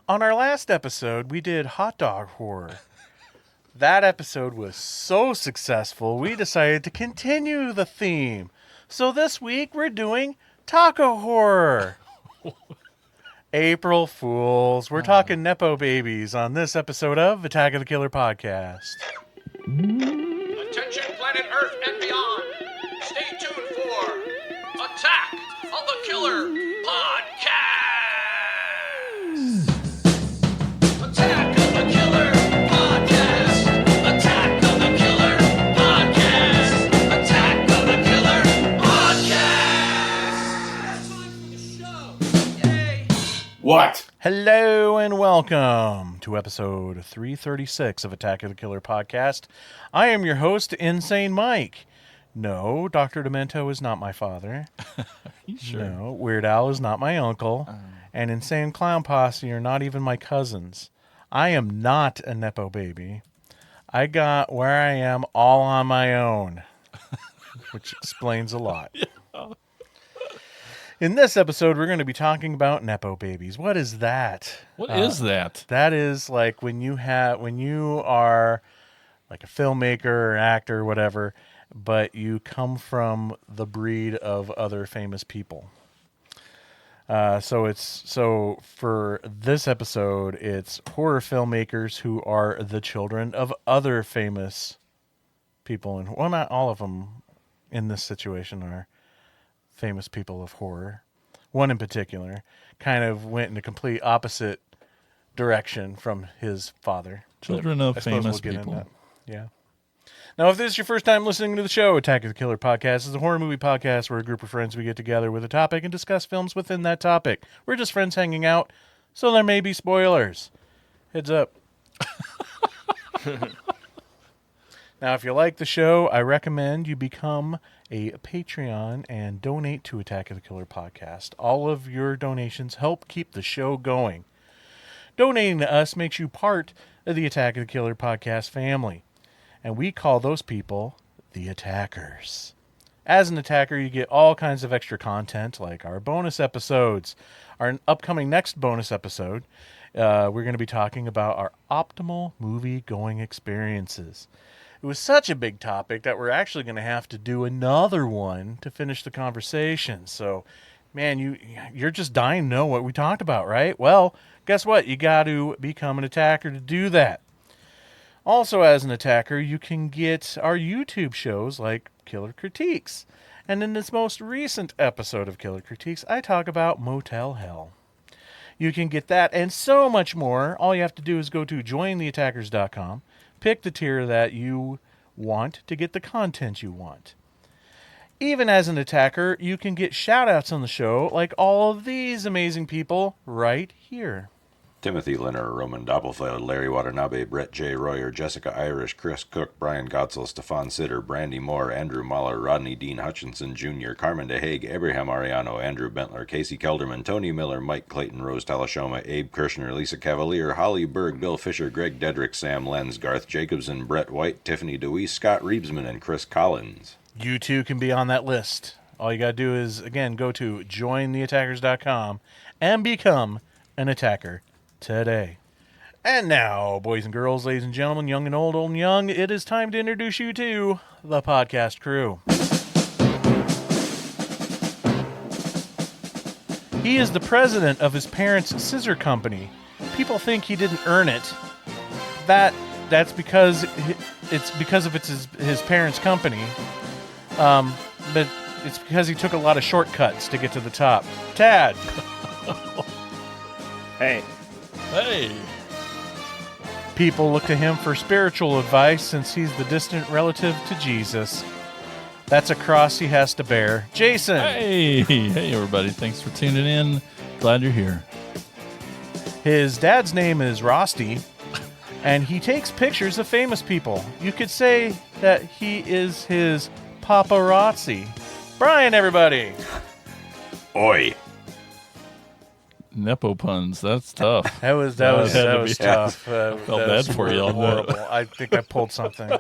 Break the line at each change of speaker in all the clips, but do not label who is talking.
On our last episode, we did hot dog horror. That episode was so successful, we decided to continue the theme. So this week, we're doing taco horror. April Fools. We're talking Nepo Babies on this episode of Attack of the Killer Podcast.
Attention planet Earth and beyond. Stay tuned for Attack of the Killer Podcast. Attack of the Killer Podcast. Attack of the Killer Podcast. Attack of the Killer Podcast. That's time for the show. Yay.
What?
Hello and welcome to episode 336 of Attack of the Killer Podcast. I am your host, Insane Mike. No, Dr. Demento is not my father.
You sure?
No, Weird Al is not my uncle. And Insane Clown Posse are not even my cousins. I am not a Nepo baby. I got where I am all on my own, which explains a lot. In this episode, we're going to be talking about Nepo babies. What is that?
What is that?
That is like when you are like a filmmaker or actor or whatever, but you come from the breed of other famous people. So for this episode, it's horror filmmakers who are the children of other famous people, and well, not all of them in this situation are famous people of horror. One in particular kind of went in a complete opposite direction from his father.
Children of
I suppose
famous
get
people.
into that. Yeah. Now, if this is your first time listening to the show, Attack of the Killer Podcast is a horror movie podcast where a group of friends we get together with a topic and discuss films within that topic. We're just friends hanging out, so there may be spoilers. Heads up. Now, if you like the show, I recommend you become a Patreon and donate to Attack of the Killer Podcast. All of your donations help keep the show going. Donating to us makes you part of the Attack of the Killer Podcast family, and we call those people the Attackers. As an attacker, you get all kinds of extra content, like our bonus episodes. Our upcoming next bonus episode, we're going to be talking about our optimal movie-going experiences. It was such a big topic that we're actually going to have to do another one to finish the conversation. So, man, you're just dying to know what we talked about, right? Well, guess what? You got to become an attacker to do that. Also, as an attacker, you can get our YouTube shows like Killer Critiques. And in this most recent episode of Killer Critiques, I talk about Motel Hell. You can get that and so much more. All you have to do is go to jointheattackers.com. Pick the tier that you want to get the content you want. Even as an attacker, you can get shout-outs on the show like all of these amazing people right here.
Timothy Linner, Roman Doppelfeld, Larry Watanabe, Brett J. Royer, Jessica Irish, Chris Cook, Brian Gotzel, Stefan Sitter, Brandy Moore, Andrew Mahler, Rodney Dean Hutchinson Jr., Carmen DeHague, Abraham Ariano, Andrew Bentler, Casey Kelderman, Tony Miller, Mike Clayton, Rose Talashoma, Abe Kirshner, Lisa Cavalier, Holly Berg, Bill Fisher, Greg Dedrick, Sam Lenz, Garth Jacobson, Brett White, Tiffany DeWeese, Scott Reebsman, and Chris Collins.
You too can be on that list. All you got to do is, again, go to jointheattackers.com and become an attacker today. And now, boys and girls, ladies and gentlemen, young and old and young, it is time to introduce you to the podcast crew. He is the president of his parents' scissor company. People think he didn't earn it. That's because it's his parents' company. But it's because he took a lot of shortcuts to get to the top. Tad.
Hey.
Hey.
People look to him for spiritual advice since he's the distant relative to Jesus. That's a cross he has to bear. Jason.
Hey, everybody. Thanks for tuning in. Glad you're here.
His dad's name is Rusty, and he takes pictures of famous people. You could say that he is his paparazzi. Brian, everybody.
Oi!
Nepo puns. That's tough.
That was
had to be
tough.
Felt bad for you on that.
horrible. I think I pulled something.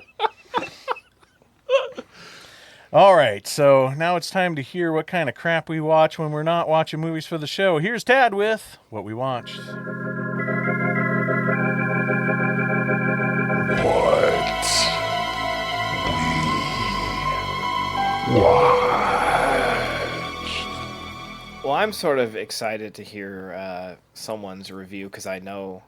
All right, so now it's time to hear what kind of crap we watch when we're not watching movies for the show. Here's Tad with what we watched.
Well, I'm sort of excited to hear someone's review because I know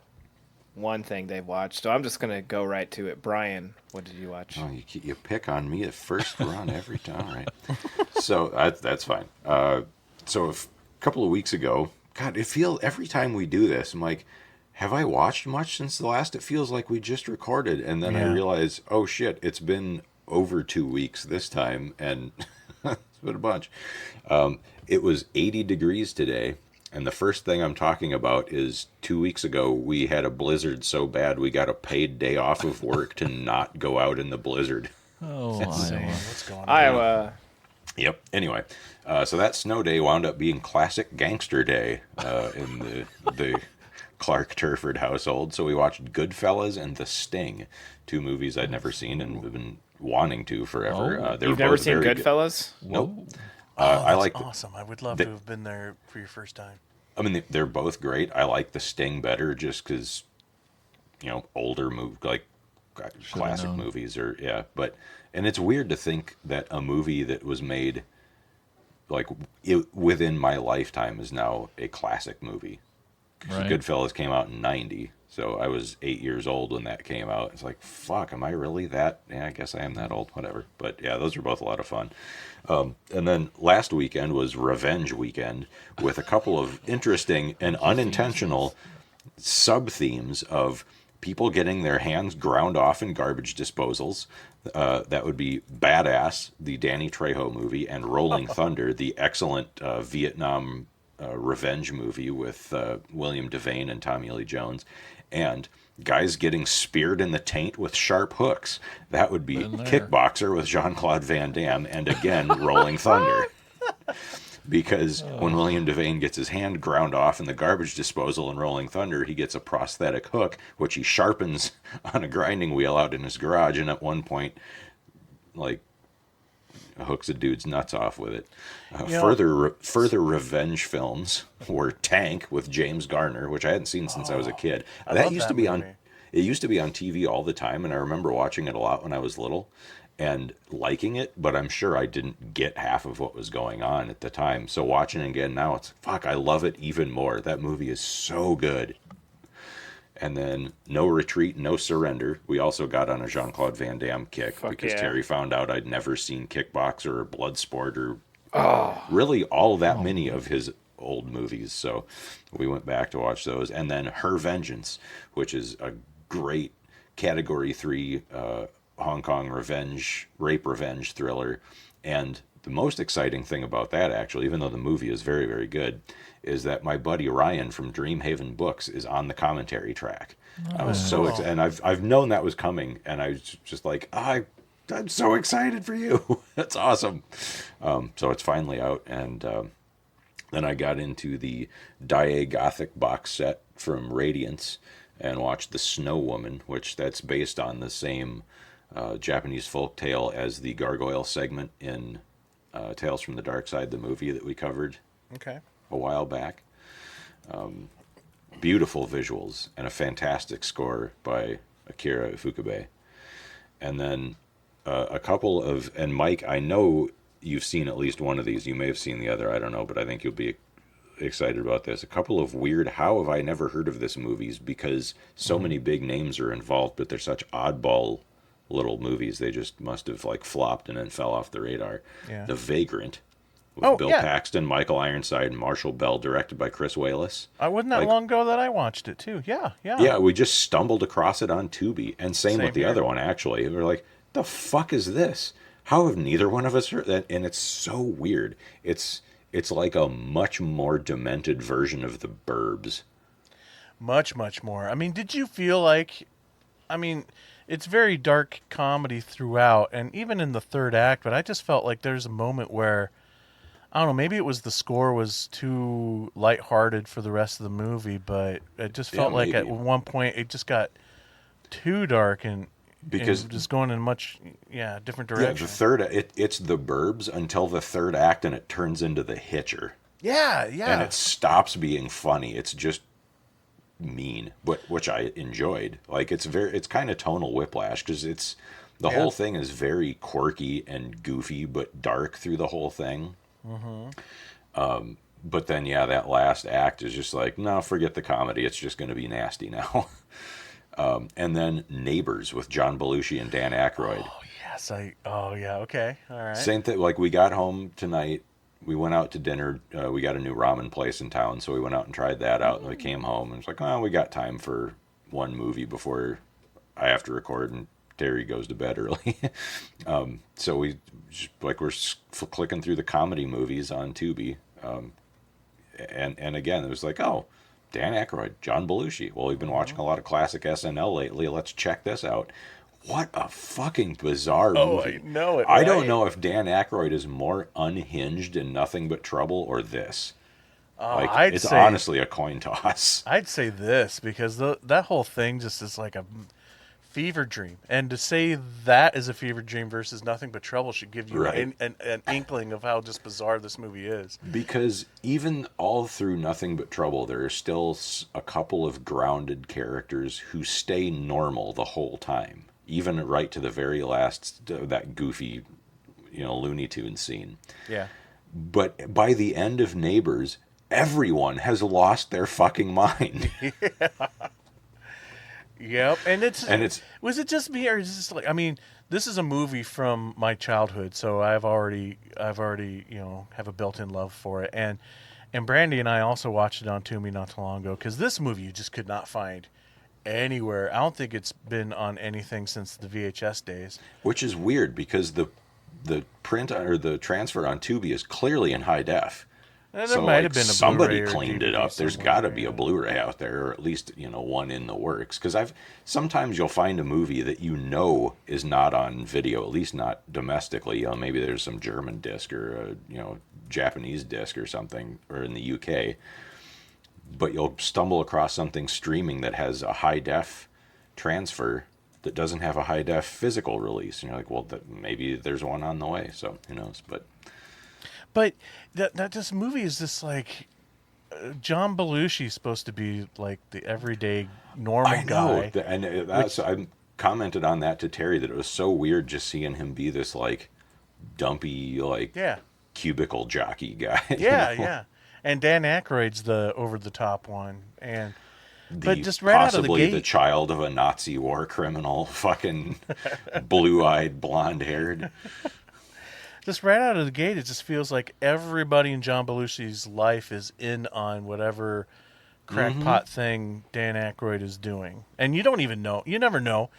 one thing they've watched. So I'm just going to go right to it. Brian, what did you watch?
Oh, you pick on me at first run every time, right? So that's fine. So a couple of weeks ago, God, every time we do this, I'm like, have I watched much since the last? It feels like we just recorded, and then I
Yeah.
realize, oh shit, it's been over 2 weeks this time, and it's been a bunch. It was 80 degrees today, and the first thing I'm talking about is 2 weeks ago we had a blizzard so bad we got a paid day off of work to not go out in the blizzard.
Oh,
Insane.
Iowa.
What's going on?
Iowa.
Yep. Anyway, so that snow day wound up being classic gangster day in the Clark Turford household. So we watched Goodfellas and The Sting, two movies I'd never seen and have been wanting to forever.
Oh.
They were
You've never
both
seen
very good.
Goodfellas?
Nope.
Oh,
I
that's
like.
awesome. I would love
the-
to have been there for your first time.
I mean, they're both great. I like The Sting better just because, older like classic
known.
movies are and it's weird to think that a movie that was made like within my lifetime is now a classic movie. 'Cause
Right.
Goodfellas came out in '90, so I was 8 years old when that came out. It's like, fuck, am I really that? Yeah, I guess I am that old. Whatever. But yeah, those were both a lot of fun. And then last weekend was Revenge Weekend with a couple of interesting and unintentional sub themes of people getting their hands ground off in garbage disposals. That would be Badass, the Danny Trejo movie, and Rolling Thunder, the excellent Vietnam revenge movie with William Devane and Tommy Lee Jones, and guys getting speared in the taint with sharp hooks. That would be
Been there.
Kickboxer with Jean-Claude Van Damme, and again, Rolling Thunder. Because when William Devane gets his hand ground off in the garbage disposal in Rolling Thunder, he gets a prosthetic hook, which he sharpens on a grinding wheel out in his garage, and at one point, like, hooks a dude's nuts off with it. Further revenge films were Tank with James Garner, which I hadn't seen since I was a kid.
I
That
love
used
that
to be
movie.
on. It used to be on TV all the time, and I remember watching it a lot when I was little and liking it, but I'm sure I didn't get half of what was going on at the time. So watching it again now, it's fuck, I love it even more. That movie is so good. And then No Retreat, No Surrender. We also got on a Jean-Claude Van Damme kick
Fuck
because
yeah.
Terry found out I'd never seen Kickboxer or Bloodsport or really all that many of his old movies. So we went back to watch those. And then Her Vengeance, which is a great Category 3 Hong Kong rape revenge thriller. And the most exciting thing about that, actually, even though the movie is very, very good, is that my buddy Ryan from Dreamhaven Books is on the commentary track. I was so excited, and I've known that was coming, and I was just like, I'm so excited for you. That's awesome. So it's finally out, and then I got into the Dai Gothic box set from Radiance and watched The Snow Woman, which that's based on the same Japanese folk tale as the gargoyle segment in Tales from the Dark Side, the movie that we covered
Okay.
a while back. Beautiful visuals and a fantastic score by Akira Ifukube. And then a couple of, and Mike, I know you've seen at least one of these. You may have seen the other, I don't know, but I think you'll be excited about this. A couple of weird, how have I never heard of this movies, because so many big names are involved, but they're such oddball little movies. They just must have like flopped and then fell off the radar.
Yeah.
The Vagrant with
Oh,
Bill
yeah.
Paxton, Michael Ironside, and Marshall Bell, directed by Chris Walas.
Wasn't that
Like-
long ago that I watched it too. Yeah, yeah.
Yeah, we just stumbled across it on Tubi, and same
Same
with the
here.
other one. Actually, we were like, "The fuck is this? How have neither one of us heard that?" And it's so weird. It's like a much more demented version of The Burbs.
Much, much more. I mean, did you feel like, I mean, it's very dark comedy throughout, and even in the third act, but I just felt like there's a moment where, I don't know, maybe it was the score was too lighthearted for the rest of the movie, but it just felt
Yeah,
like at
maybe.
one point it just got too dark and
Because-
just going in a much different
Yeah,
direction.
it's The Burbs until the third act, and it turns into The Hitcher,
Yeah,
and
yeah.
it stops being funny. It's just mean, but which I enjoyed. Like it's kind of tonal whiplash because the whole thing is very quirky and goofy, but dark through the whole thing. But then, that last act is just like, no, forget the comedy. It's just going to be nasty now. And then Neighbors with John Belushi and Dan Aykroyd.
Oh yes, okay, all right.
Same thing. Like we got home tonight, we went out to dinner. We got a new ramen place in town, so we went out and tried that out. And we came home and it's like, oh, we got time for one movie before I have to record, and Terry goes to bed early. So we're clicking through the comedy movies on Tubi. And again, it was like, oh, Dan Aykroyd, John Belushi. Well, we've been watching a lot of classic SNL lately. Let's check this out. What a fucking bizarre movie.
I know it.
I don't know if Dan Aykroyd is more unhinged in Nothing But Trouble or this. It's honestly a coin toss.
I'd say this because that whole thing just is like a fever dream, and to say that is a fever dream versus Nothing But Trouble should give you
Right.
an inkling of how just bizarre this movie is.
Because even all through Nothing But Trouble, there are still a couple of grounded characters who stay normal the whole time, even right to the very last, that goofy, Looney Tunes scene.
Yeah.
But by the end of Neighbors, everyone has lost their fucking mind.
Yep, and
it's
was it just me, or is this like, I mean, this is a movie from my childhood, so I've already have a built-in love for it, and Brandy and I also watched it on Tubi not too long ago because this movie you just could not find anywhere. I don't think it's been on anything since the VHS days.
Which is weird because the print or the transfer on Tubi is clearly in high def.
There might have been a
somebody
Blu-ray or
cleaned it
DVD
up. There's
somewhere,
got to be a Blu-ray out there, or at least one in the works. Because sometimes you'll find a movie that is not on video, at least not domestically. Maybe there's some German disc or Japanese disc or something, or in the UK. But you'll stumble across something streaming that has a high def transfer that doesn't have a high def physical release. And you're like, well, maybe there's one on the way. So who knows?
But that this movie is just like John Belushi's supposed to be like the everyday normal guy.
And I commented on that to Terry that it was so weird just seeing him be this like dumpy cubicle jockey guy.
Yeah. And Dan Aykroyd's the over the top one, but just right out of the gate,
possibly the child of a Nazi war criminal, fucking blue-eyed, blonde-haired.
Just right out of the gate, it just feels like everybody in John Belushi's life is in on whatever crackpot thing Dan Aykroyd is doing. And you don't even know. You never know.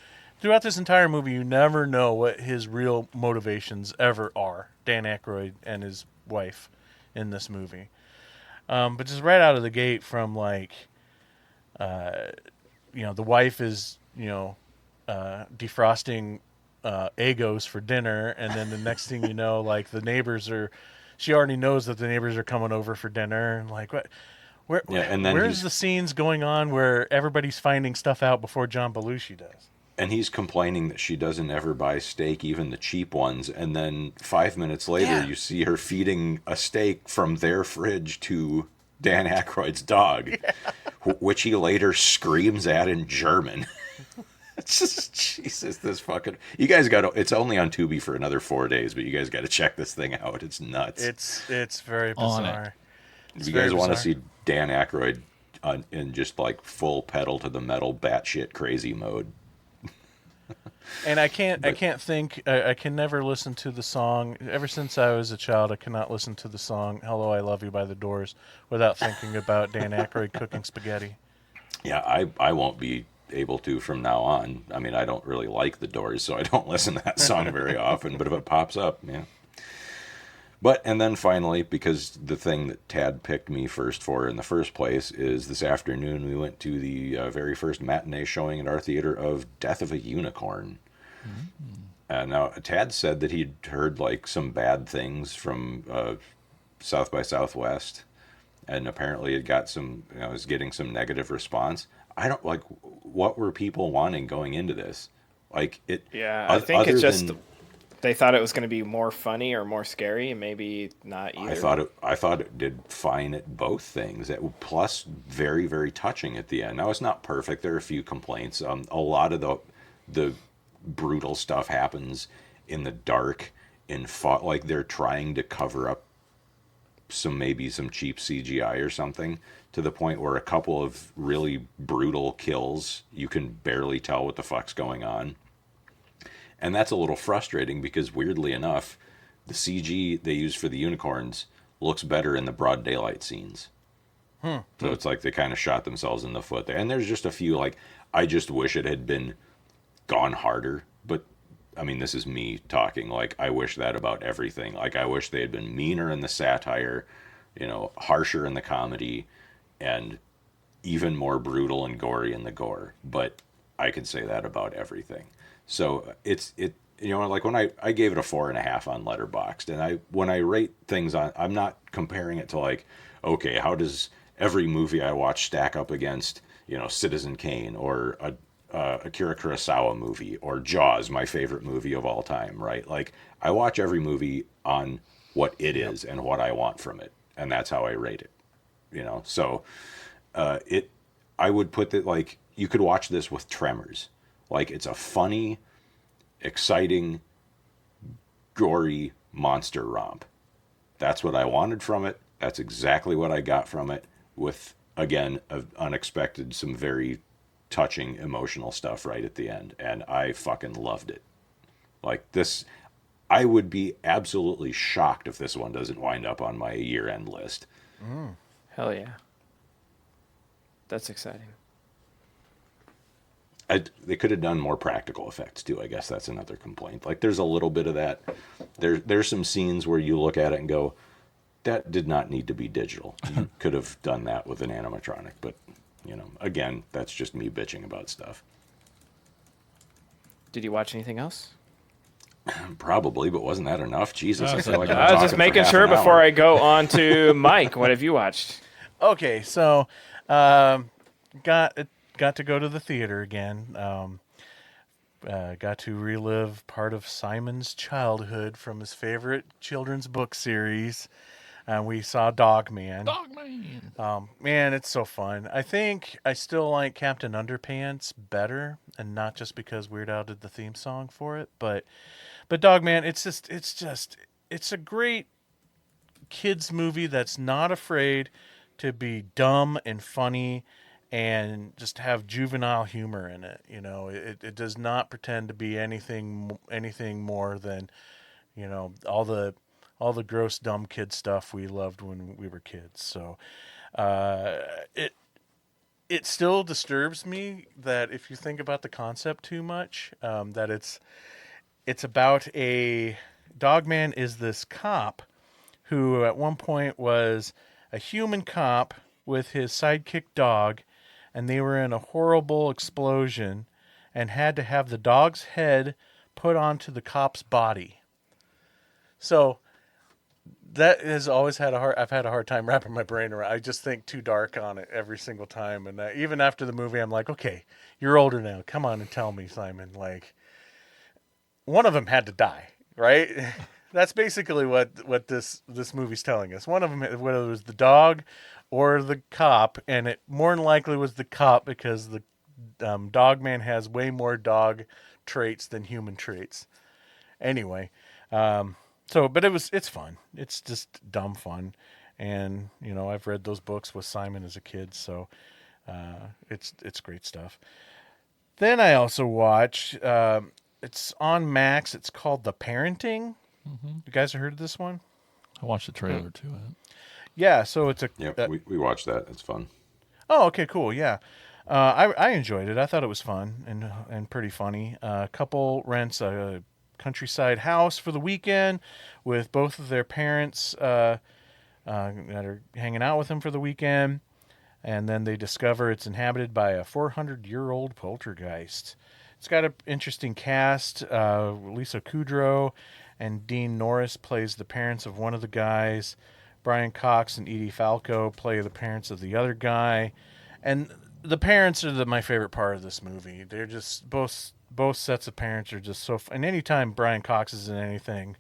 Throughout this entire movie, you never know what his real motivations ever are, Dan Aykroyd and his wife in this movie. But just right out of the gate from like, the wife is, defrosting Egos for dinner, and then the next thing you know, like she already knows that the neighbors are coming over for dinner, and like where's the scenes going on where everybody's finding stuff out before John Belushi does?
And he's complaining that she doesn't ever buy steak, even the cheap ones, and then 5 minutes later you see her feeding a steak from their fridge to Dan Aykroyd's dog, which he later screams at in German. It's just, Jesus, this fucking... You guys got to... It's only on Tubi for another 4 days, but you guys got to check this thing out. It's nuts.
It's very bizarre.
If you guys want to see Dan Aykroyd in just like full pedal to the metal batshit crazy mode.
And I can never listen to the song. Ever since I was a child, I cannot listen to the song "Hello, I Love You" by the Doors without thinking about Dan Aykroyd cooking spaghetti.
Yeah, I won't be able to from now on. I mean, I don't really like the Doors, so I don't listen to that song very often, but if it pops up, yeah. And then finally, because the thing that Tad picked me first for in the first place is this afternoon we went to the very first matinee showing at our theater of Death of a Unicorn. Now, Tad said that he'd heard like some bad things from South by Southwest, and apparently it got was getting some negative response. I don't like, what were people wanting going into this? Like it.
Yeah, I think it's just They thought it was going to be more funny or more scary, and maybe not either.
I thought it did fine at both things. Plus, very very touching at the end. Now it's not perfect. There are a few complaints. A lot of the brutal stuff happens in the dark. Like they're trying to cover up maybe some cheap CGI or something, to the point where a couple of really brutal kills you can barely tell what the fuck's going on. And that's a little frustrating because, weirdly enough, the CG they use for the unicorns looks better in the broad daylight scenes. So it's like they kind of shot themselves in the foot there. And there's just a few, like, I just wish it had been gone harder. But, I mean, this is me talking. Like, I wish that about everything. Like, I wish they had been meaner in the satire, harsher in the comedy, and even more brutal and gory in the gore. But I could say that about everything. So like when I gave it a 4.5 on Letterboxd, and when I rate things on, I'm not comparing it to like, okay, how does every movie I watch stack up against, Citizen Kane or a Akira Kurosawa movie or Jaws, my favorite movie of all time, right? Like, I watch every movie on what it is and what I want from it, and that's how I rate it. So I would put that, like, you could watch this with Tremors. Like, it's a funny, exciting, gory monster romp. That's what I wanted from it. That's exactly what I got from it, with, again, unexpected, some very touching, emotional stuff right at the end. And I fucking loved it. Like, this, I would be absolutely shocked if this one doesn't wind up on my year-end list.
Hell yeah. That's exciting.
They could have done more practical effects too. I guess that's another complaint. Like, there's a little bit of that. There's some scenes where you look at it and go, that did not need to be digital. You could have done that with an animatronic. But, again, that's just me bitching about stuff.
Did you watch anything else?
Probably, but wasn't that enough? Jesus, I feel like
I was just making sure before I go on to Mike. What have you watched?
Okay, so got to go to the theater again. Got to relive part of Simon's childhood from his favorite children's book series. We saw Dogman. Man, it's so fun. I think I still like Captain Underpants better, and not just because Weird Al did the theme song for it, but Dogman, it's a great kids movie that's not afraid to be dumb and funny and just have juvenile humor in it. It does not pretend to be anything more than, all the gross dumb kid stuff we loved when we were kids. So it still disturbs me that if you think about the concept too much, that it's about Dogman is this cop who at one point was a human cop with his sidekick dog, and they were in a horrible explosion and had to have the dog's head put onto the cop's body. So that has always I've had a hard time wrapping my brain around. I just think too dark on it every single time. And even after the movie, I'm like, okay, you're older now. Come on and tell me, Simon. Like, one of them had to die, right? That's basically what this movie's telling us. One of them, whether it was the dog or the cop, and it more than likely was the cop because the Dogman has way more dog traits than human traits. Anyway, but it's fun. It's just dumb fun, and I've read those books with Simon as a kid, so it's great stuff. Then I also watch. It's on Max. It's called The Parenting. You guys have heard of this one?
I watched the trailer to it.
Yeah, so it's
we watched that. It's fun.
Oh, okay, cool. Yeah, I enjoyed it. I thought it was fun and pretty funny. A couple rents a countryside house for the weekend with both of their parents that are hanging out with them for the weekend, and then they discover it's inhabited by a 400-year-old poltergeist. It's got an interesting cast. Lisa Kudrow and Dean Norris plays the parents of one of the guys. Brian Cox and Edie Falco play the parents of the other guy. And the parents are my favorite part of this movie. They're just both both sets of parents are just so. And anytime Brian Cox is in anything,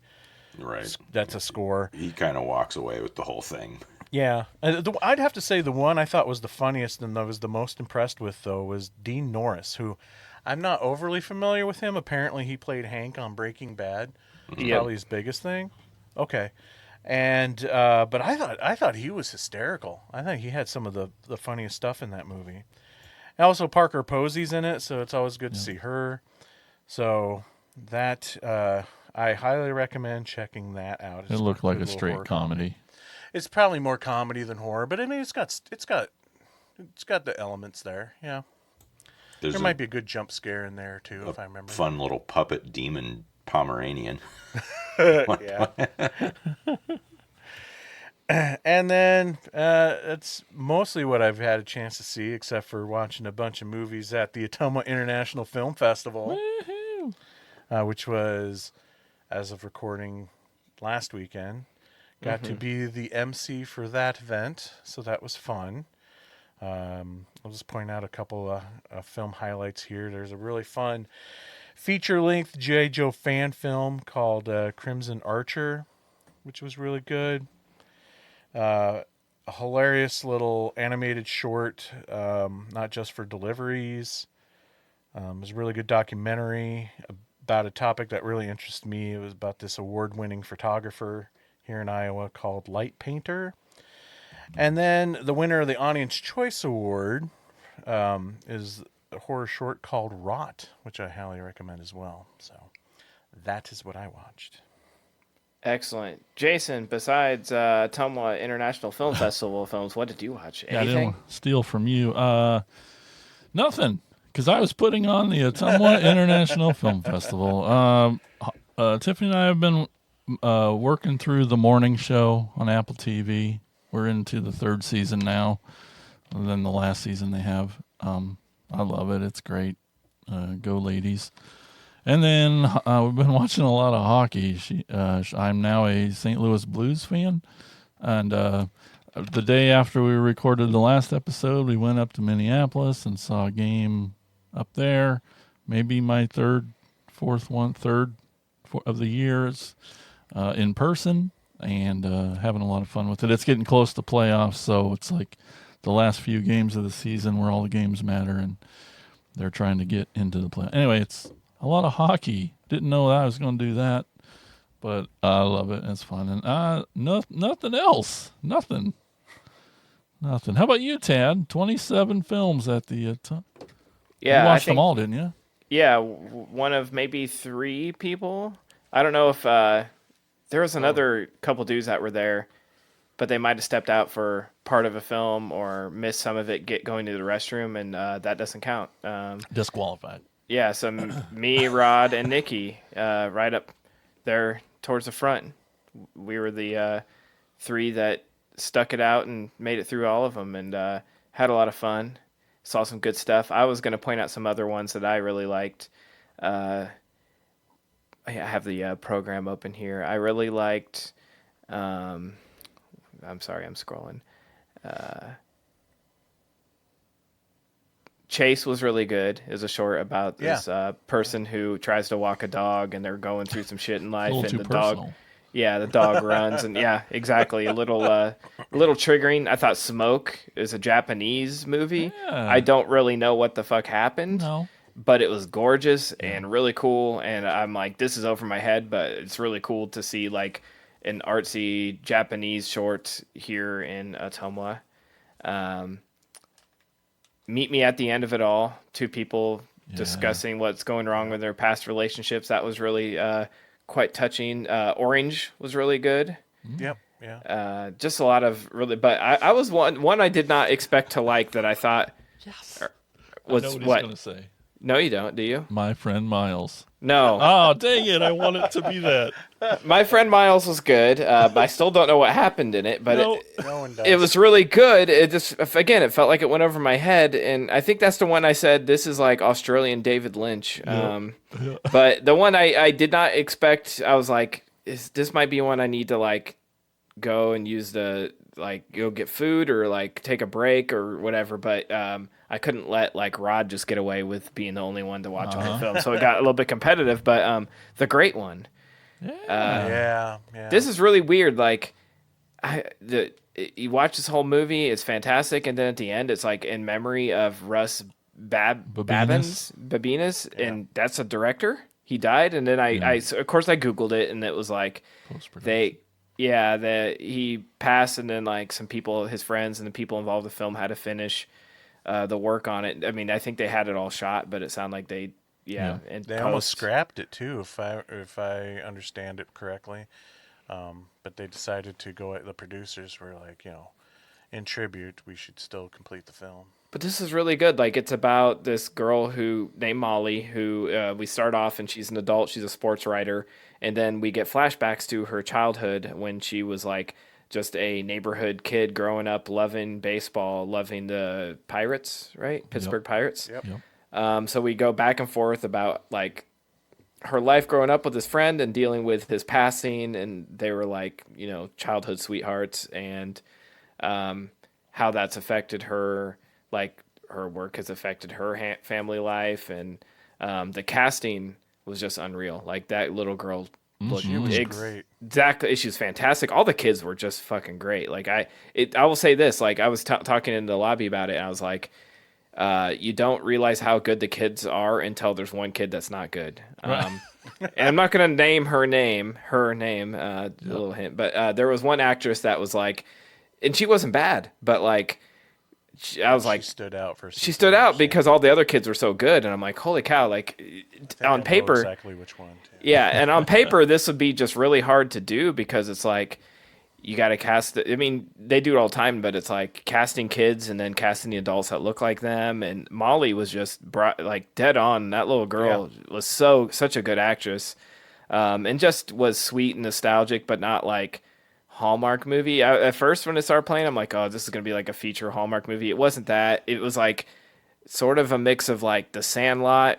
Right.
that's a score.
He kind of walks away with the whole thing.
Yeah, I'd have to say the one I thought was the funniest and I was the most impressed with though was Dean Norris, who I'm not overly familiar with him. Apparently, he played Hank on Breaking Bad. It's
Yep.
probably his biggest thing. Okay, and but I thought he was hysterical. I think he had some of the funniest stuff in that movie. And also Parker Posey's in it, so it's always good to see her. So that I highly recommend checking that out.
It looked like a
little
straight
horror
comedy.
It's probably more comedy than horror, but I mean it's got the elements there. Yeah,
There's
there might be a good jump scare in there too, if I remember.
fun little puppet demon Pomeranian.
Yeah. And then that's mostly what I've had a chance to see, except for watching a bunch of movies at the Ottumwa International Film Festival, which was, as of recording, last weekend. Got to be the MC for that event, so that was fun. I'll just point out a couple of film highlights here. There's a really fun feature-length G.I. Joe fan film called Crimson Archer, which was really good. A hilarious little animated short, not just for deliveries. It was a really good documentary about a topic that really interested me. It was about this award-winning photographer here in Iowa called Light Painter. And then the winner of the Audience Choice Award is a horror short called Rot, which I highly recommend as well. So that is what I watched.
Excellent. Jason, besides Tumwa International Film Festival films, what did you watch?
Yeah, I
Anything?
didn't steal from you. Nothing, because I was putting on the Ottumwa International Film Festival. Tiffany and I have been working through the morning show on Apple TV. We're into the third season now, other than the last season they have. I love it. It's great. Go ladies. And then we've been watching a lot of hockey. I'm now a St. Louis Blues fan. And the day after we recorded the last episode, we went up to Minneapolis and saw a game up there. Maybe my third of the years in person, and having a lot of fun with it. It's getting close to playoffs, so it's like the last few games of the season where all the games matter, and they're trying to get into the play. Anyway, it's a lot of hockey. Didn't know that I was going to do that, but I love it. It's fun. And nothing else. Nothing. How about you, Tad? 27 films at the
Yeah,
you
I
watched
think,
them all, didn't you?
Yeah, one of maybe 3 people. I don't know if there was another couple dudes that were there, but they might have stepped out for part of a film or missed some of it going to the restroom, and that doesn't count.
Disqualified.
Yeah, so me, Rod, and Nikki, right up there towards the front. We were the 3 that stuck it out and made it through all of them, and had a lot of fun. Saw some good stuff. I was going to point out some other ones that I really liked. I have the program open here. I really liked. I'm sorry, I'm scrolling. Chase was really good. It was a short about this person who tries to walk a dog, and they're going through some shit in life,
A little
and
too
the
personal.
dog. Yeah, the dog runs, and yeah, exactly. A little triggering. I thought Smoke is a Japanese movie.
Yeah.
I don't really know what the fuck happened,
No.
but it was gorgeous and really cool. And I'm like, this is over my head, but it's really cool to see like an artsy Japanese short here in Ottumwa. Meet Me at the End of It All. 2 people discussing what's going wrong with their past relationships. That was really quite touching. Orange was really good.
Yep. Yeah.
Just a lot of really, but I was one I did not expect to like that I thought
Yes.
was
I know what
what?
he's going to say.
No, you don't, do you?
My Friend Miles.
No.
Oh, dang it. I want it to be that.
My Friend Miles was good, but I still don't know what happened in it, but
No.
No one does.
it was really good. It just, again, it felt like it went over my head, and I think that's the one I said, this is like Australian David Lynch. But the one I did not expect, I was like, this might be one I need to like go and use the like go get food or like take a break or whatever. But I couldn't let like Rod just get away with being the only one to watch all the film, so it got a little bit competitive. But the Great One.
Yeah.
This is really weird. Like, you watch this whole movie, it's fantastic, and then at the end, it's like in memory of Russ Babinas, and that's a director. He died, and then I of course I googled it, and it was like he passed, and then like some people, his friends, and the people involved in the film had to finish the work on it. I mean, I think they had it all shot, but it sounded like they. And
they almost scrapped it too, if I understand it correctly. But they decided to go. The producers were like, in tribute, we should still complete the film.
But this is really good. Like, it's about this girl named Molly, who we start off and she's an adult. She's a sports writer, and then we get flashbacks to her childhood when she was like just a neighborhood kid growing up, loving baseball, loving the Pirates, right? Pittsburgh Pirates.
Yep.
So we go back and forth about like her life growing up with his friend and dealing with his passing, and they were like, childhood sweethearts, and how that's affected her, like her work has affected her family life, and the casting was just unreal. Like that little girl looked
She was great.
Exactly, she was fantastic. All the kids were just fucking great. Like I will say this, like I was talking in the lobby about it, and I was like, you don't realize how good the kids are until there's one kid that's not good. And I'm not going to name her name, a little hint, but there was one actress that was like, and she wasn't bad, but like, I was like,
she stood out
she stood out because all the other kids were so good. And I'm like, holy cow, like on paper,
exactly which one. Too.
Yeah. And on paper, this would be just really hard to do because it's like, you got to cast I mean, they do it all the time, but it's like casting kids and then casting the adults that look like them. And Molly was just like dead on. That little girl was such a good actress, and just was sweet and nostalgic, but not like Hallmark movie. At first, when it started playing, I'm like, oh, this is going to be like a feature Hallmark movie. It wasn't that. It was like sort of a mix of like The Sandlot,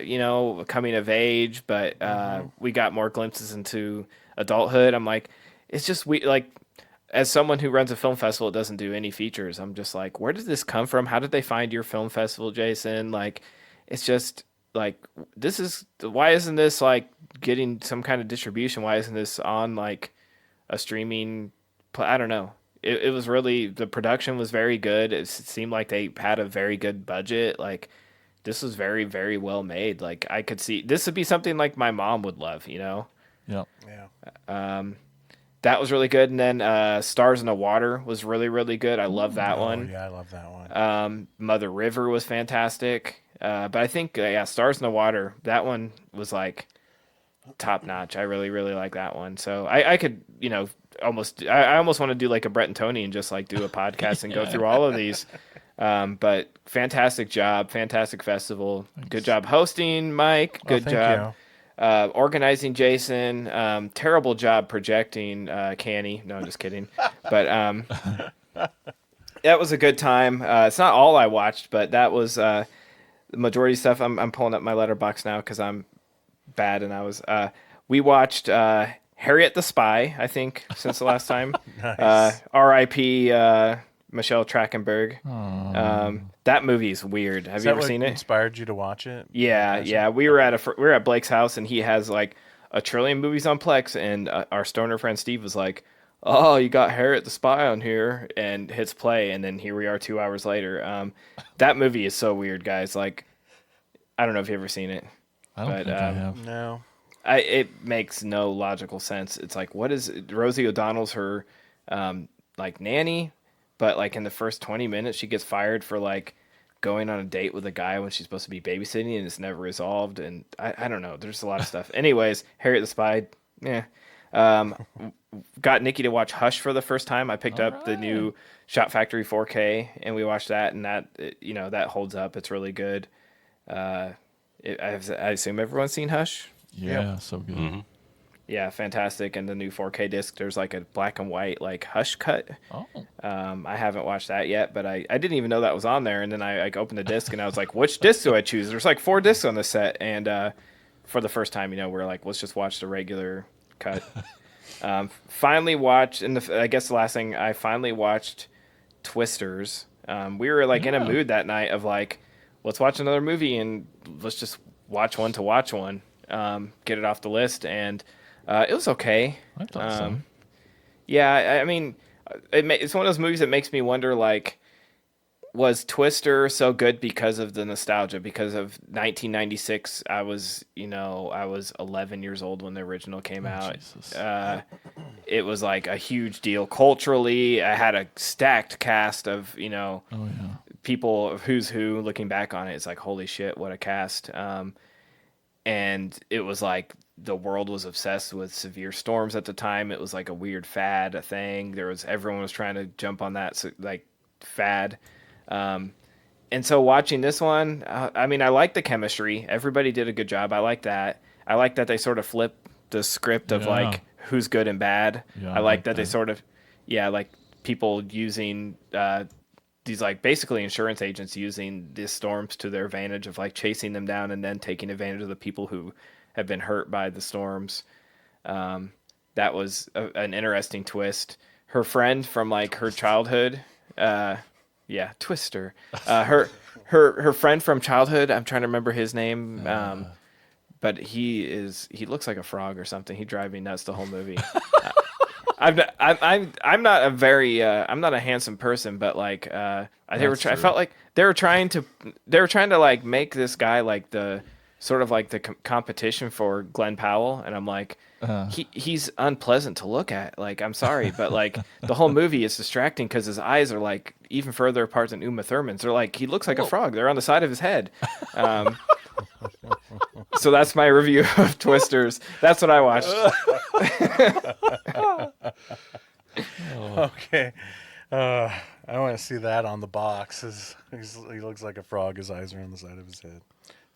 coming of age, but we got more glimpses into adulthood. I'm like, it's just like, as someone who runs a film festival, it doesn't do any features. I'm just like, where did this come from? How did they find your film festival, Jason? Like, it's just like, why isn't this like getting some kind of distribution? Why isn't this on like a streaming? I don't know. It was really, the production was very good. It seemed like they had a very good budget. Like, this was very, very well made. Like, I could see this would be something like my mom would love,
Yeah.
That was really good. And then Stars in the Water was really, really good. I love that one.
Yeah, I love that one.
Mother River was fantastic. But I think, Stars in the Water, that one was like top notch. I really, really like that one. So I could, almost want to do like a Brett and Tony and just like do a podcast and go through all of these. But fantastic job. Fantastic festival. Thanks. Good job hosting, Mike. Good job. Organizing, Jason. Terrible job projecting, Canny. No, I'm just kidding. But that was a good time. It's not all I watched, but that was the majority of stuff. I'm pulling up my letterbox now because I'm bad, and we watched Harriet the Spy, I think, since the last time.
Nice.
R.I.P. Michelle Trachtenberg. That movie is weird. Have you ever seen it?
Inspired you to watch it?
Yeah. We were at Blake's house, and he has like a trillion movies on Plex, and our stoner friend Steve was like, "Oh, you got Harriet the Spy on here," and hits play, and then here we are 2 hours later. That movie is so weird, guys. Like, I don't know if you've ever seen it.
I don't think I have.
No.
It makes no logical sense. It's like, what is Rosie O'Donnell's her like nanny? But like in the first 20 minutes, she gets fired for like going on a date with a guy when she's supposed to be babysitting, and it's never resolved. And I don't know. There's a lot of stuff. Anyways, Harriet the Spy. Yeah. Got Nikki to watch Hush for the first time. I picked up the new Shot Factory 4K, and we watched that, and that holds up. It's really good. I assume everyone's seen Hush.
Yeah, so good.
Mm-hmm.
Yeah, fantastic. And the new 4K disc, there's like a black and white like Hush cut.
Oh.
I haven't watched that yet, but I didn't even know that was on there. And then I like opened the disc and I was like, which disc do I choose? There's like 4 discs on the set. And for the first time, we're like, let's just watch the regular cut. Finally watched, and I guess the last thing, I finally watched Twisters. We were like in a mood that night of like, let's watch another movie and let's just watch one to watch one, get it off the list, and it was okay.
I thought so.
Yeah, I mean, it's one of those movies that makes me wonder, like, was Twister so good because of the nostalgia? Because of 1996, I was 11 years old when the original came out.
Jesus.
It was like a huge deal culturally. I had a stacked cast of,
Oh yeah.
people of who's who. Looking back on it, it's like, holy shit, what a cast. And it was like the world was obsessed with severe storms at the time. It was like a weird fad, a thing. Everyone was trying to jump on that like fad. And so watching this one, I mean, I like the chemistry. Everybody did a good job. I like that. I like that they sort of flip the script of like who's good and bad.
Yeah,
I like that they sort of, like people using these like basically insurance agents using these storms to their advantage of like chasing them down and then taking advantage of the people who have been hurt by the storms. That was an interesting twist. Her friend from like her childhood, Twister. Her friend from childhood. I'm trying to remember his name. But he looks like a frog or something. He drives me nuts the whole movie. I'm not a handsome person, but like I felt like they were trying to like make this guy like the sort of like the competition for Glenn Powell, and I'm like, he's unpleasant to look at. Like, I'm sorry, but like the whole movie is distracting because his eyes are like even further apart than Uma Thurman's. They're like, he looks like a frog. They're on the side of his head. So that's my review of Twisters. That's what I watched.
Okay. I want to see that on the box. He looks like a frog. His eyes are on the side of his head.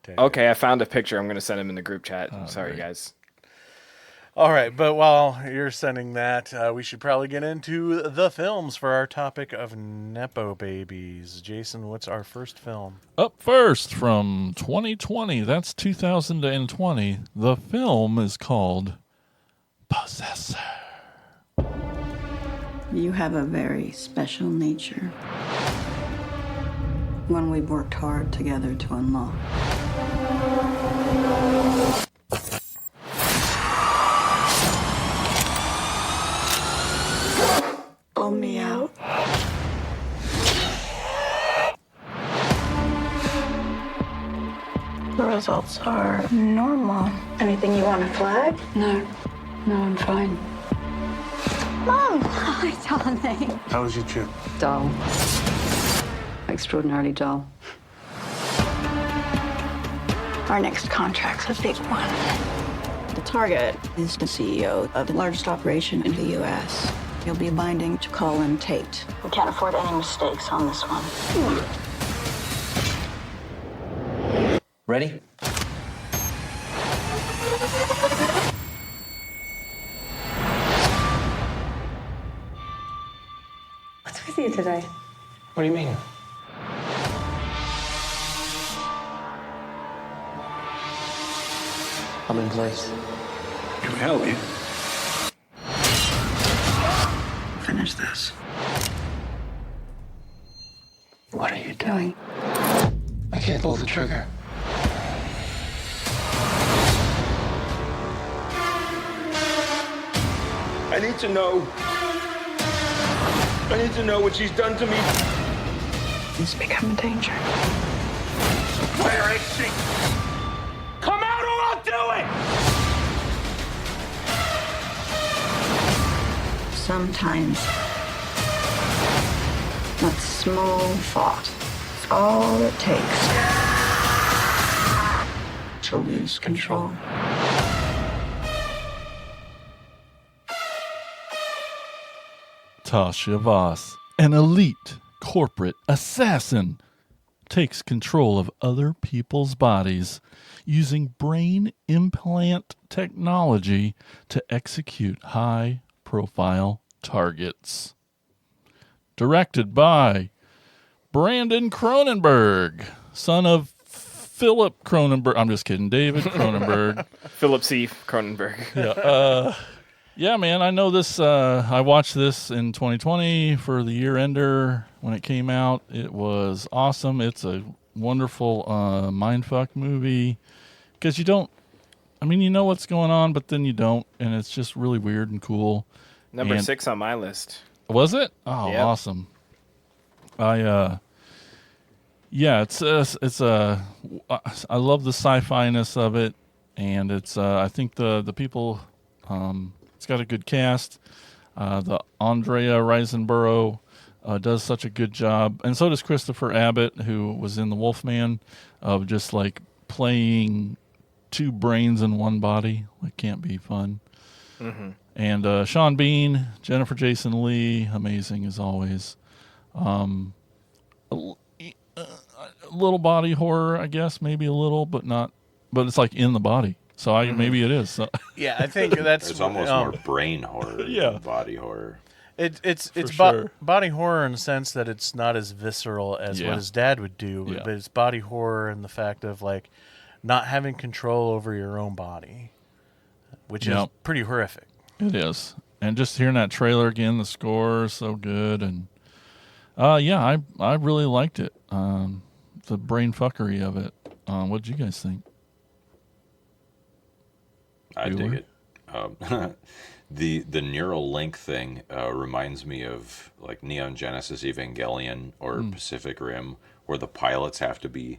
Dang.
Okay, I found a picture. I'm going to send him in the group chat. Sorry,
great.
guys.
All right, but while you're sending that, we should probably get into the films for our topic of Nepo Babies. Jason, what's our first film?
Up first from 2020, that's 2020. The film is called Possessor.
You have a very special nature. One we've worked hard together to unlock. Pull me out. The results are normal. Anything you want to flag?
No, I'm fine.
Mom! Hi, darling.
How was your trip?
Dull. Extraordinarily dull.
Our next contract's a big one. The target is the CEO of the largest operation in the U.S. You'll be binding to Colin Tate. We can't afford any mistakes on this one.
Ready?
What's with you today?
What do you mean? I'm in place.
Can we help you?
Finish this.
What are you doing? I can't pull the trigger.
I need to know. I need to know what she's done to me.
It's become a danger.
Where is she? Come out or I'll do it!
Sometimes that small thought is all it takes to lose control.
Tasha Voss, an elite corporate assassin, takes control of other people's bodies using brain implant technology to execute high-profile targets. Directed by Brandon Cronenberg, son of Philip Cronenberg. I'm just kidding, David Cronenberg.
Philip C. Cronenberg.
Yeah, Yeah, man, I know this. I watched this in 2020 for the year ender when it came out. It was awesome. It's a wonderful mindfuck movie because you don't. I mean, you know what's going on, but then you don't, and it's just really weird and cool.
Number
And
6 on my list.
was it? Oh,
Yep.
awesome. Yeah, I love the sci-fi-ness of it, and it's I think the people, it's got a good cast. The Andrea Riseborough does such a good job, and so does Christopher Abbott, who was in The Wolfman, of just like playing two brains in one body. Like, can't be fun.
Mm-hmm.
And Sean Bean, Jennifer Jason Leigh, amazing as always. A little body horror, I guess, maybe a little, but not. But it's like in the body, so maybe it is. So.
Yeah, I think that's
It's almost more brain horror
Yeah.
than body horror.
It's
sure.
body horror in the sense that it's not as visceral as
Yeah.
what his dad would do,
Yeah.
but it's body horror in the fact of like not having control over your own body, which is
Yep.
pretty horrific.
It is, and just hearing that trailer again, the score is so good, and yeah, I really liked it. The brain fuckery of it. What did you guys think?
I
Bueller?
dig it. The neural link thing reminds me of like Neon Genesis Evangelion or Pacific Rim, where the pilots have to be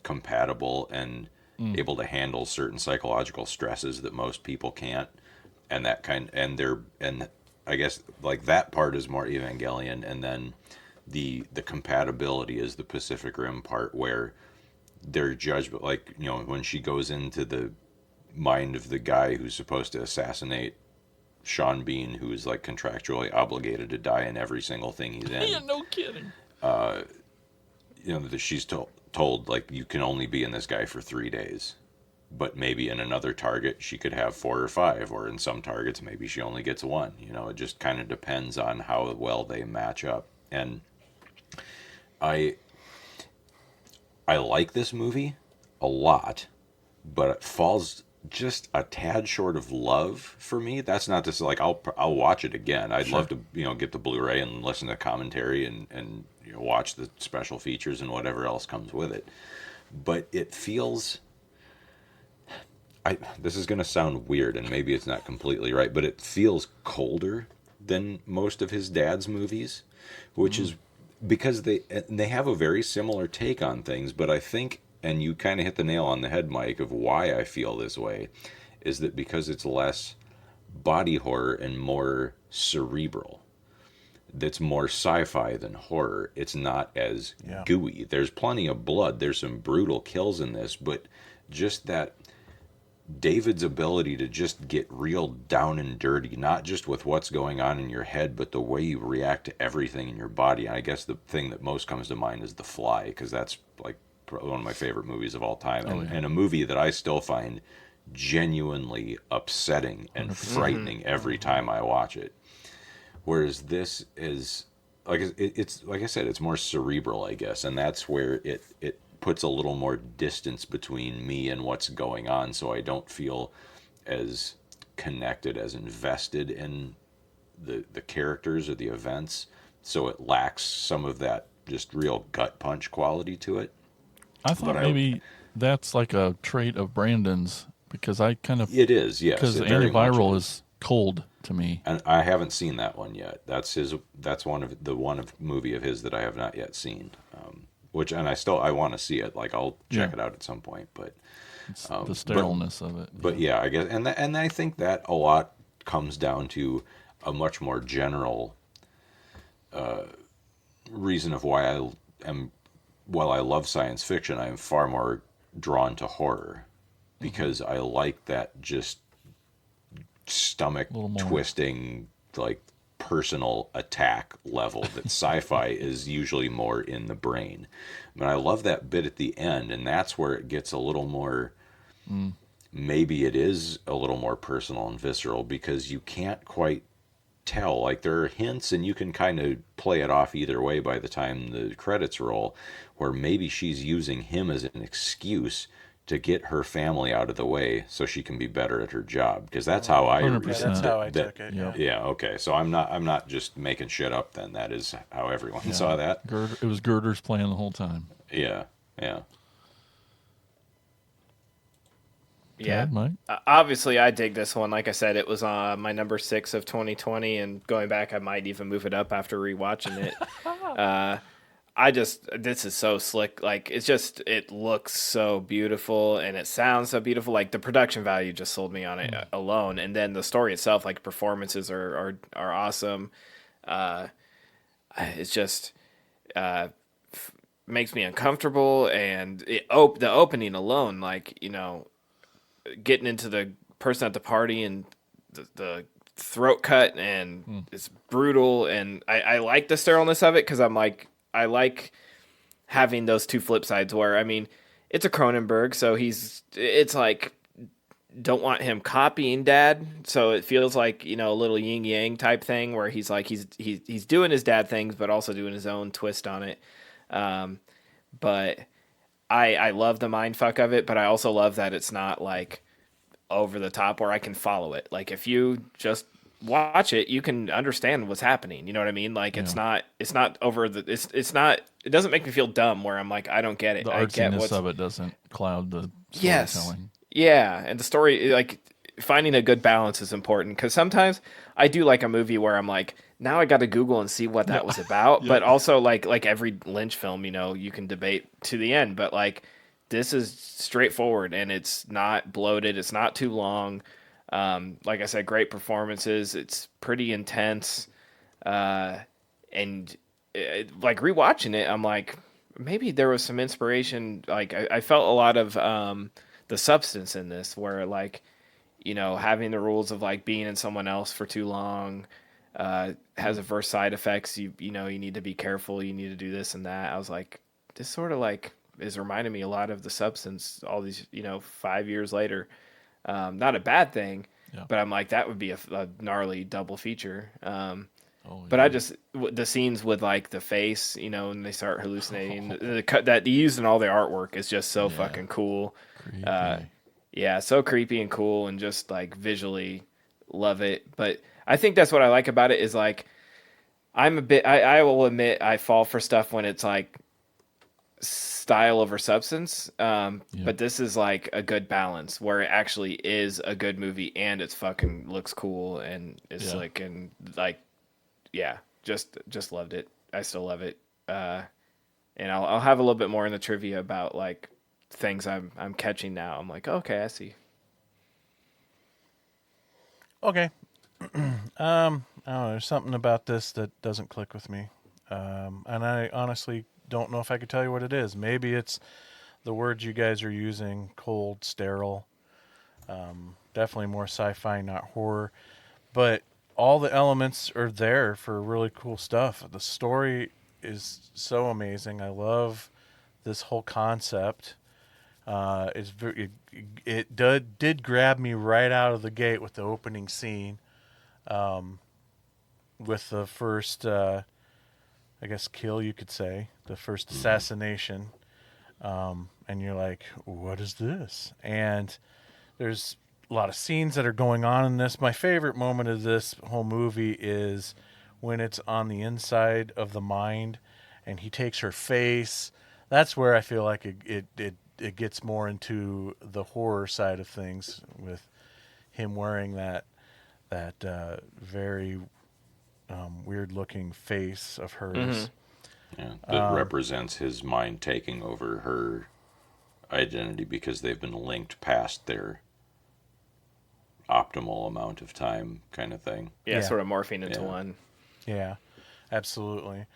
compatible and able to handle certain psychological stresses that most people can't, and I guess like that part is more Evangelion, and then the compatibility is the Pacific Rim part, where their judgment, like, you know, when she goes into the mind of the guy who's supposed to assassinate Sean Bean, who is like contractually obligated to die in every single thing he's in.
Yeah, no kidding.
You know, that she's told like, you can only be in this guy for 3 days, but maybe in another target she could have 4 or 5, or in some targets maybe she only gets 1. You know, it just kind of depends on how well they match up. And I like this movie a lot, but it falls just a tad short of love for me. That's not to say, like, I'll watch it again. I'd love to, you know, get the Blu-ray and listen to commentary and you know, watch the special features and whatever else comes with it. But it feels, this is going to sound weird, and maybe it's not completely right, but it feels colder than most of his dad's movies, which is because they have a very similar take on things. But I think, and you kind of hit the nail on the head, Mike, of why I feel this way, is that because it's less body horror and more cerebral. That's more sci-fi than horror. It's not as gooey. There's plenty of blood. There's some brutal kills in this, but just that David's ability to just get real down and dirty, not just with what's going on in your head, but the way you react to everything in your body. And I guess the thing that most comes to mind is The Fly, because that's like one of my favorite movies of all time, and a movie that I still find genuinely upsetting and frightening every time I watch it. Whereas this is like, it's like I said, it's more cerebral, I guess, and that's where it puts a little more distance between me and what's going on, so I don't feel as connected, as invested in the characters or the events. So it lacks some of that just real gut punch quality to it.
I thought maybe that's like a trait of Brandon's, because I kind of
it is, yes,
because
it very much
Antiviral is cold to me.
And I haven't seen that one yet. That's one of movie of his that I have not yet seen. I want to see it. Like, I'll check it out at some point. But
it's the sterileness of it.
But yeah, I guess, and I think that a lot comes down to a much more general reason of why I am. While I love science fiction, I am far more drawn to horror, because I like that just stomach twisting, like, personal attack level that sci-fi is usually more in the brain. But I love that bit at the end, and that's where it gets a little more, maybe it is a little more personal and visceral, because you can't quite tell. Like, there are hints, and you can kind of play it off either way by the time the credits roll, where maybe she's using him as an excuse to get her family out of the way so she can be better at her job, because that's how I
100%.
read it.
That's how I took it.
Yep.
Yeah, okay. So I'm not just making shit up then. That is how everyone saw that.
It was Girder's plan the whole time.
Yeah.
Yeah.
Ted, Mike?
Obviously, I dig this one. Like I said, it was my number 6 of 2020, and going back, I might even move it up after rewatching it. This is so slick. Like, it looks so beautiful, and it sounds so beautiful. Like, the production value just sold me on it alone. And then the story itself, like, performances are awesome. It's just makes me uncomfortable, and the opening alone, like, getting into the person at the party and the throat cut, and it's brutal, and I like the sterileness of it, because I'm like, I like having those two flip sides where, I mean, it's a Cronenberg, so it's like, don't want him copying Dad, so it feels like, a little yin yang type thing where he's like, he's doing his dad things, but also doing his own twist on it. But I love the mind fuck of it, but I also love that it's not like over the top where I can follow it. Like, if you just watch it, you can understand what's happening. You know what I mean? Like, it's not over the, it doesn't make me feel dumb where I'm like, I don't get it.
The
I get
artsiness of it doesn't cloud the
Yes.
storytelling.
Yeah. And the story, like, finding a good balance is important, because sometimes I do like a movie where I'm like, now I got to Google and see what that was about. But also, like every Lynch film, you can debate to the end, but like, this is straightforward, and it's not bloated. It's not too long. Like I said, great performances. It's pretty intense. Like, rewatching it, I'm like, maybe there was some inspiration. Like, I felt a lot of the substance in this, where, like, having the rules of, like, being in someone else for too long has adverse side effects. You need to be careful. You need to do this and that. I was like, this sort of, like, is reminding me a lot of the substance all these, 5 years later. Not a bad thing, but I'm like, that would be a gnarly double feature. But I just, the scenes with, like, the face, and they start hallucinating, the cut that they used in all their artwork is just so fucking cool. Yeah, so creepy and cool, and just, like, visually love it. But I think that's what I like about it is, like, I will admit I fall for stuff when it's, like, style over substance. But this is, like, a good balance where it actually is a good movie, and it's fucking looks cool, and it's slick, and, like, just loved it. I still love it. And I'll have a little bit more in the trivia about, like, things I'm catching now. I'm like, okay, I see.
Okay. I don't know. There's something about this that doesn't click with me. And I honestly don't know if I could tell you what it is. Maybe it's the words you guys are using, cold, sterile. Definitely more sci-fi, not horror. But all the elements are there for really cool stuff. The story is so amazing. I love this whole concept. It did grab me right out of the gate with the opening scene, with the first, I guess, kill, you could say, the first assassination, and you're like, what is this? And there's a lot of scenes that are going on in this. My favorite moment of this whole movie is when it's on the inside of the mind, and he takes her face. That's where I feel like it gets more into the horror side of things, with him wearing that very weird looking face of hers.
Yeah, that represents his mind taking over her identity, because they've been linked past their optimal amount of time, kind of thing.
Yeah, sort of morphing into one.
Yeah, absolutely.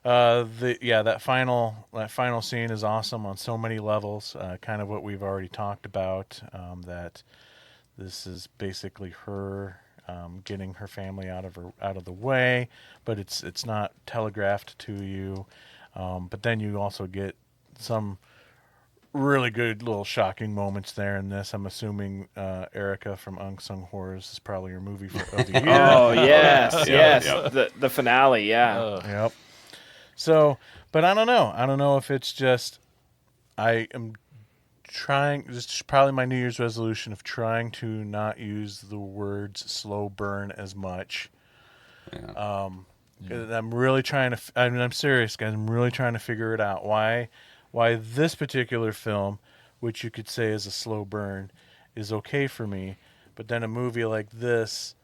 That final scene is awesome on so many levels. Kind of what we've already talked about. That this is basically her getting her family out of the way, but it's not telegraphed to you. But then you also get some really good little shocking moments there in this. I'm assuming Erica from Unsung Horrors is probably your movie of the year.
Oh yes, yes,
Yep.
the finale, yeah.
Yep. So, but I don't know. I don't know if it's just I am trying. This is probably my New Year's resolution of trying to not use the words slow burn as much.
Yeah.
'Cause I'm really trying to. I mean, I'm serious, guys. I'm really trying to figure it out. Why this particular film, which you could say is a slow burn, is okay for me, but then a movie like this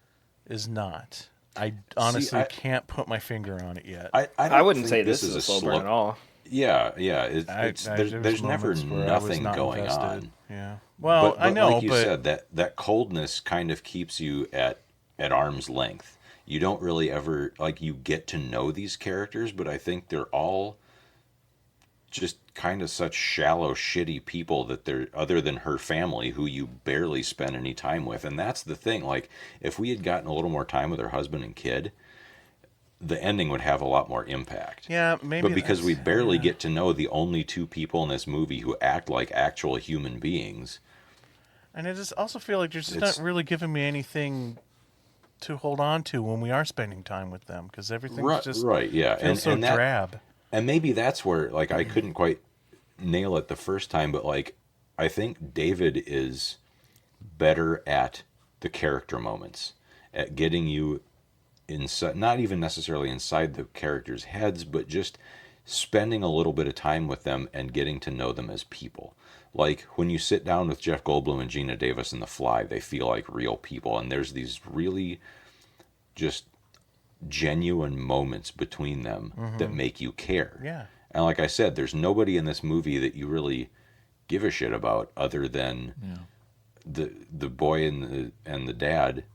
is not. I honestly can't put my finger on it yet.
I
I wouldn't
think
say this is a slow burn at all.
Yeah, yeah.
There's
never
moments where I was
nothing
not
going
invested.
on.
Yeah. Well,
But
I know,
like you
but
said, that coldness kind of keeps you at arm's length. You don't really ever like you get to know these characters, but I think they're all just kind of such shallow, shitty people that they're other than her family who you barely spend any time with. And that's the thing. Like if we had gotten a little more time with her husband and kid, the ending would have a lot more impact.
yeah, maybe.
But because we
that's-
barely
yeah.
get to know the only two people in this movie who act like actual human beings,
And I just also feel like you're just
It's-
not really giving me anything to hold on to when we are spending time with them, because everything's just
right, yeah,
feels so
that,
drab.
and maybe that's where like I couldn't quite nail it the first time, but like I think David is better at the character moments, at getting you inside, not even necessarily inside the characters' heads, but just spending a little bit of time with them and getting to know them as people. Like when you sit down with Jeff Goldblum and Gina Davis in The Fly, they feel like real people, and there's these really just genuine moments between them that make you care.
Yeah.
And like I said, there's nobody in this movie that you really give a shit about other than the boy and the dad,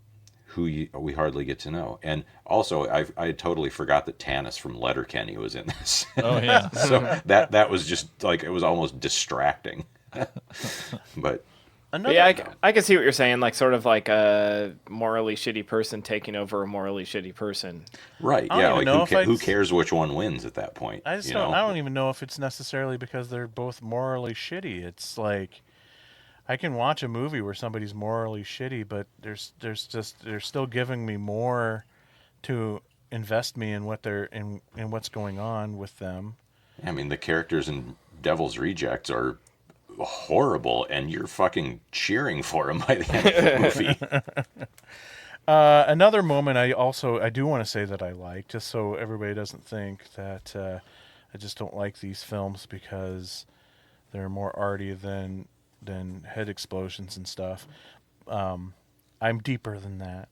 who we hardly get to know. And also, I totally forgot that Tanis from Letterkenny was in this.
Oh yeah.
So that was just like it was almost distracting. But
Another,
Yeah, I can see what you're saying. Like sort of like a morally shitty person taking over a morally shitty person.
right,
I don't
yeah,
even
like
know if I'd
who cares which one wins at that point?
I just
you
don't.
know?
I don't even know if it's necessarily because they're both morally shitty. It's like I can watch a movie where somebody's morally shitty, but they're still giving me more to invest me in what they're in what's going on with them.
I mean, the characters in Devil's Rejects are horrible, and you're fucking cheering for them by the end of the movie.
Another moment I do want to say that I like, just so everybody doesn't think that I just don't like these films because they're more arty than head explosions and stuff. I'm deeper than that.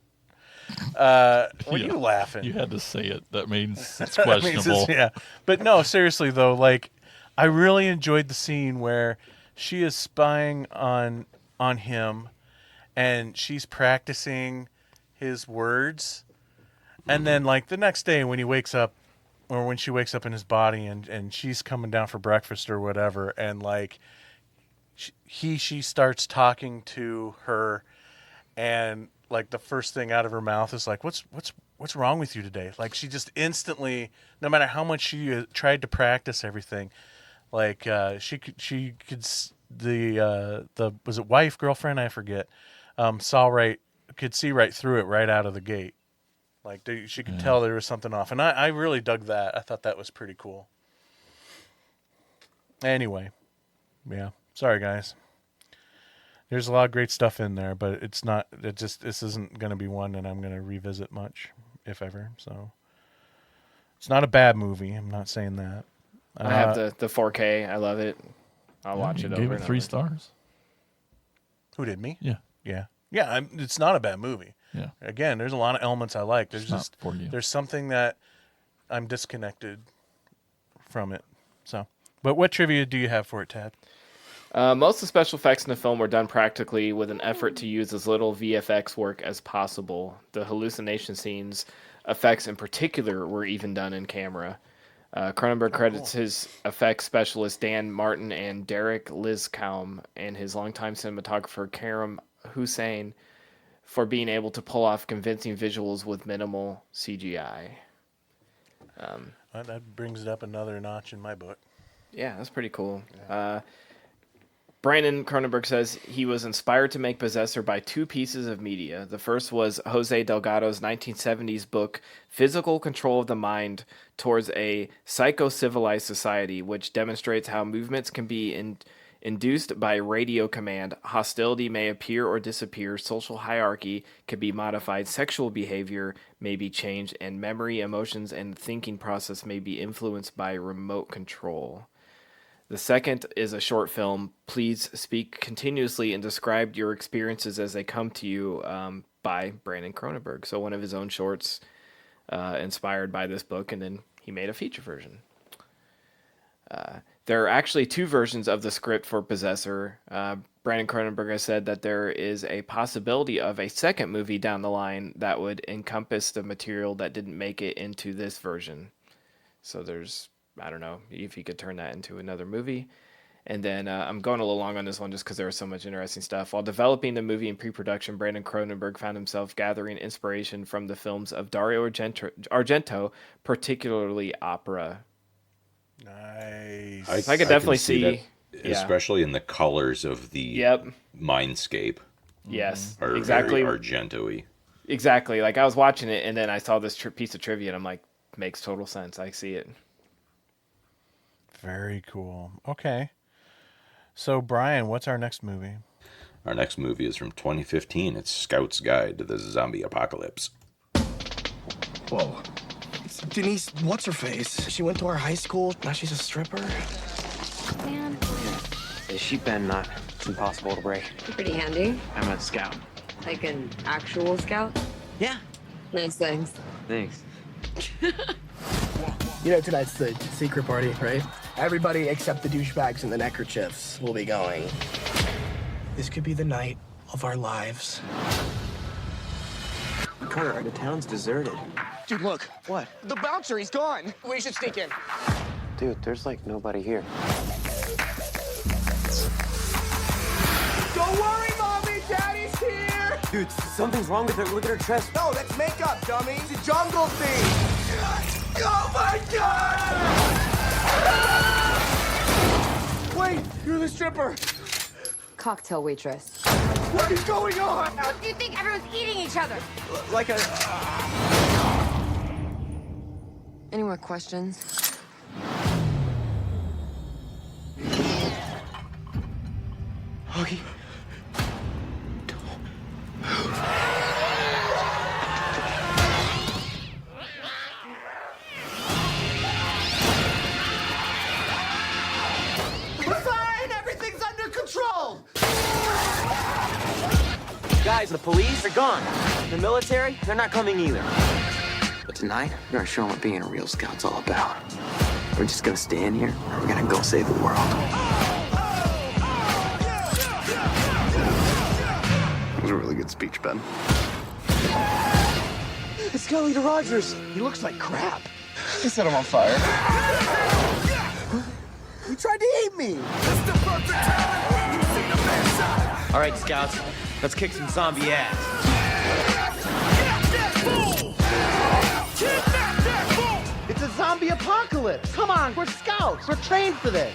What are
Yeah.
you laughing?
You had to say it. That means it's
That means
questionable.
yeah, but no, seriously though, like I really enjoyed the scene where she is spying on him, and she's practicing his words, and then like the next day when he wakes up, or when she wakes up in his body, and she's coming down for breakfast or whatever, and like she starts talking to her, and like the first thing out of her mouth is like, what's wrong with you today? Like she just instantly, no matter how much she tried to practice everything, like she could the was it wife, girlfriend, I forget, could see right through it right out of the gate. Like she could tell there was something off, and I really dug that. I thought that was pretty cool. Anyway, yeah, sorry guys. There's a lot of great stuff in there, but it's not. This isn't going to be one that I'm going to revisit much, if ever. So it's not a bad movie. I'm not saying that.
I have the 4K. I love it. I'll watch
You
it
gave
over
it
and
3
over.
stars.
Who did me?
Yeah.
Yeah. It's not a bad movie.
Yeah.
Again, there's a lot of elements I like. There's
It's not
just
for you.
there's something that I'm disconnected from it. So, but what trivia do you have for it, Tad?
Most of the special effects in the film were done practically with an effort to use as little VFX work as possible. The hallucination scenes effects in particular were even done in camera. Cronenberg credits his effects specialist Dan Martin and Derek Liscombe and his longtime cinematographer Karim Hussein for being able to pull off convincing visuals with minimal CGI.
That brings it up another notch in my book.
Yeah, that's pretty cool. Brandon Cronenberg says he was inspired to make Possessor by 2 pieces of media. The first was Jose Delgado's 1970s book, Physical Control of the Mind Towards a Psycho-Civilized Society, which demonstrates how movements can be Induced by radio command, hostility may appear or disappear, social hierarchy can be modified, sexual behavior may be changed, and memory, emotions, and thinking process may be influenced by remote control. The second is a short film. Please speak continuously and describe your experiences as they come to you, by Brandon Cronenberg. So one of his own shorts inspired by this book, and then he made a feature version. There are actually 2 versions of the script for Possessor. Brandon Cronenberg has said that there is a possibility of a second movie down the line that would encompass the material that didn't make it into this version. So there's, I don't know if he could turn that into another movie. And then I'm going a little long on this one just because there was so much interesting stuff. While developing the movie in pre-production, Brandon Cronenberg found himself gathering inspiration from the films of Dario Argento, particularly opera.
Nice.
I could definitely see
that,
yeah.
especially in the colors of the
Yep.
mindscape.
Yes,
Are
exactly.
very Argento-y.
Exactly. Like I was watching it, and then I saw this piece of trivia, and I'm like, makes total sense. I see it.
Very cool. Okay. So, Brian, what's our next movie?
Our next movie is from 2015. It's Scout's Guide to the Zombie Apocalypse.
Whoa. It's Denise, what's her face? She went to our high school. Now she's a stripper.
Man.
Is she been not? It's impossible to break.
Pretty handy.
I'm a scout.
Like an actual scout?
Yeah.
Nice things.
Thanks.
You know, tonight's the secret party, right? Everybody except the douchebags and the neckerchiefs will be going. This could be the night of our lives.
Carter, the town's deserted.
Dude, look.
What?
The bouncer, he's gone. We should sneak in.
Dude, there's like nobody here.
Don't worry, Mommy. Daddy's here.
Dude, something's wrong with her. Look at her chest.
No, that's makeup, dummy. It's a jungle thing. Oh, my God! Wait, you're the stripper.
Cocktail waitress.
What is going on?
Do you think everyone's eating each other?
Like a...
Any more questions?
Okay. We're fine! Everything's under control!
Guys, the police are gone. The military, they're not coming either. But tonight, we're gonna show them what being a real scout's all about. We're just gonna stay in here, and we're gonna go save the world.
That was a really good speech, Ben.
It's Scully to Rogers.
He looks like crap. He set him on fire. You tried to eat me!
All right, scouts, let's kick some zombie ass.
It's a zombie apocalypse! Come on, we're scouts! We're trained for this!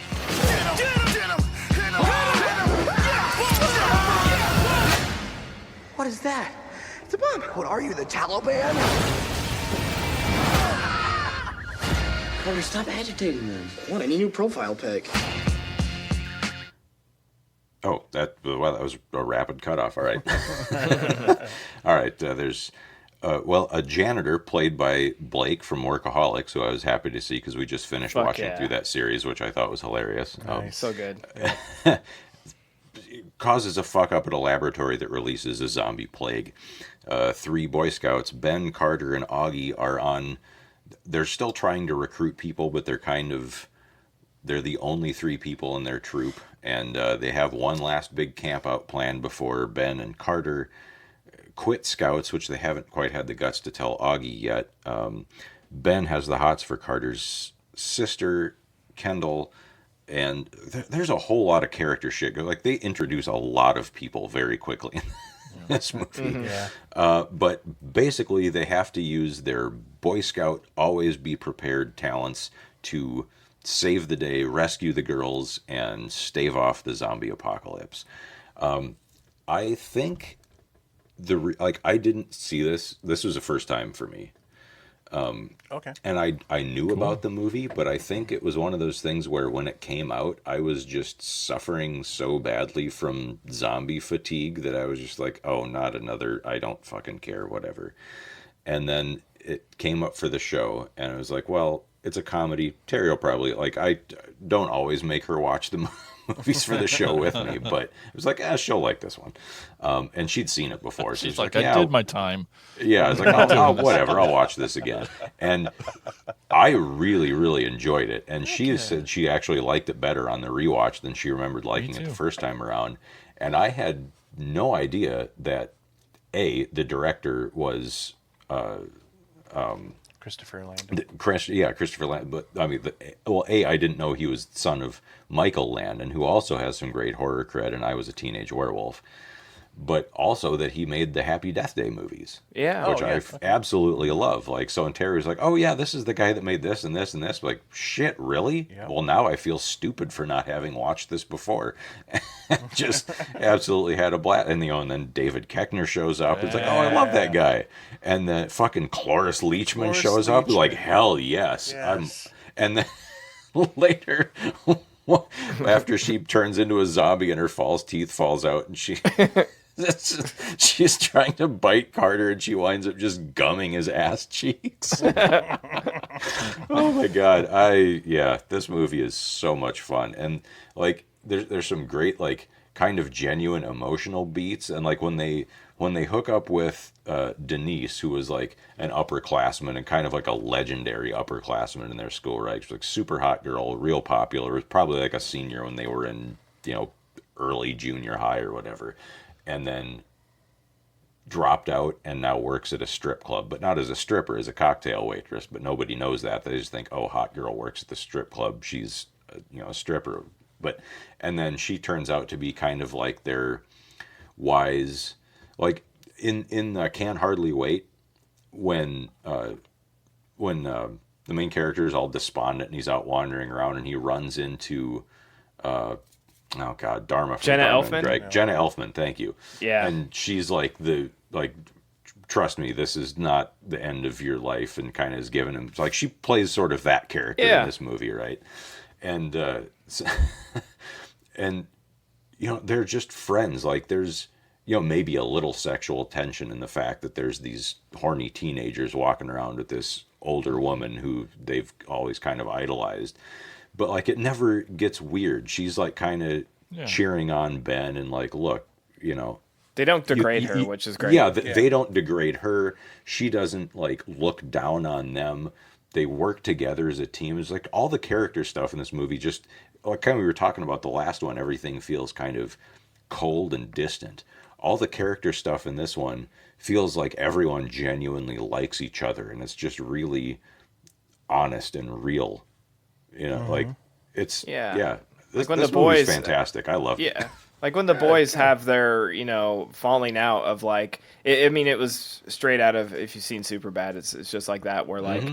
What is that? It's a bomb! What are you, the Taliban?
Carter, stop agitating them.
What, any new profile pic?
Oh, that was a rapid cutoff. All right. All right. There's, a janitor played by Blake from Workaholics, who I was happy to see because we just finished watching through that series, which I thought was hilarious.
Nice. So good.
Causes a fuck up at a laboratory that releases a zombie plague. 3 Boy Scouts, Ben, Carter, and Augie, are on. They're still trying to recruit people, but they're the only 3 people in their troop, and they have one last big camp out planned before Ben and Carter quit Scouts, which they haven't quite had the guts to tell Augie yet. Ben has the hots for Carter's sister, Kendall, and there's a whole lot of character shit. Like, they introduce a lot of people very quickly in this movie. But basically, they have to use their Boy Scout, always be prepared talents to save the day, rescue the girls, and stave off the zombie apocalypse. I think I didn't see this. This was the first time for me.
Okay.
And I knew about the movie, but I think it was one of those things where when it came out, I was just suffering so badly from zombie fatigue that I was just like, oh, not another, I don't fucking care, whatever. And then it came up for the show, and I was like, well, it's a comedy. Terry will probably, like, I don't always make her watch the movies for the show with me, but it was like, she'll like this one. And she'd seen it before. So
She's
she's
like,
yeah,
I did my time.
yeah, I was like, whatever, I'll watch this again. And I really, really enjoyed it. And she said she actually liked it better on the rewatch than she remembered liking it the first time around. And I had no idea that, the director was
Christopher Landon.
Christopher Landon. But I mean, I didn't know he was the son of Michael Landon, who also has some great horror cred, and I Was a Teenage Werewolf. But also that he made the Happy Death Day movies, which I absolutely love. Like, so, and Terry was like, "Oh yeah, this is the guy that made this and this and this." Like, shit, really? Yep. Well, now I feel stupid for not having watched this before. Just absolutely had a blast. And and then David Koechner shows up. It's like, oh, I love that guy. And then fucking Cloris Leachman shows up. Like, hell yes. And then later. After she turns into a zombie and her false teeth falls out, and she's trying to bite Carter, and she winds up just gumming his ass cheeks. Oh my god! This movie is so much fun, and like there's some great like kind of genuine emotional beats, and like when they hook up with Denise, who was like an upperclassman and kind of like a legendary upperclassman in their school, right? She was like super hot girl, real popular. Was probably like a senior when they were in, early junior high or whatever. And then dropped out and now works at a strip club, but not as a stripper, as a cocktail waitress. But nobody knows that. They just think, oh, hot girl works at the strip club. She's, a stripper. And then she turns out to be kind of like their wise, like in Can't Hardly Wait, when the main character is all despondent and he's out wandering around and he runs into Dharma from
Jenna
Dharma
Elfman?
and Greg. Jenna Elfman, thank you.
Yeah.
And she's like trust me, this is not the end of your life, and kind of is giving him, like, she plays sort of that character in this movie, right? And and they're just friends. Like, there's maybe a little sexual tension in the fact that there's these horny teenagers walking around with this older woman who they've always kind of idolized. But, like, it never gets weird. She's, like, kind of cheering on Ben and, like, look,
They don't degrade her, which is great.
Yeah, they don't degrade her. She doesn't, like, look down on them. They work together as a team. It's like all the character stuff in this movie just, like kind of we were talking about the last one, everything feels kind of cold and distant. All the character stuff in this one feels like everyone genuinely likes each other, and it's just really honest and real. Like it's This,
like when
this
the boys
movie's fantastic. I love it.
Yeah, like when the boys have their falling out of like it was straight out of, if you've seen Superbad, it's just like that where like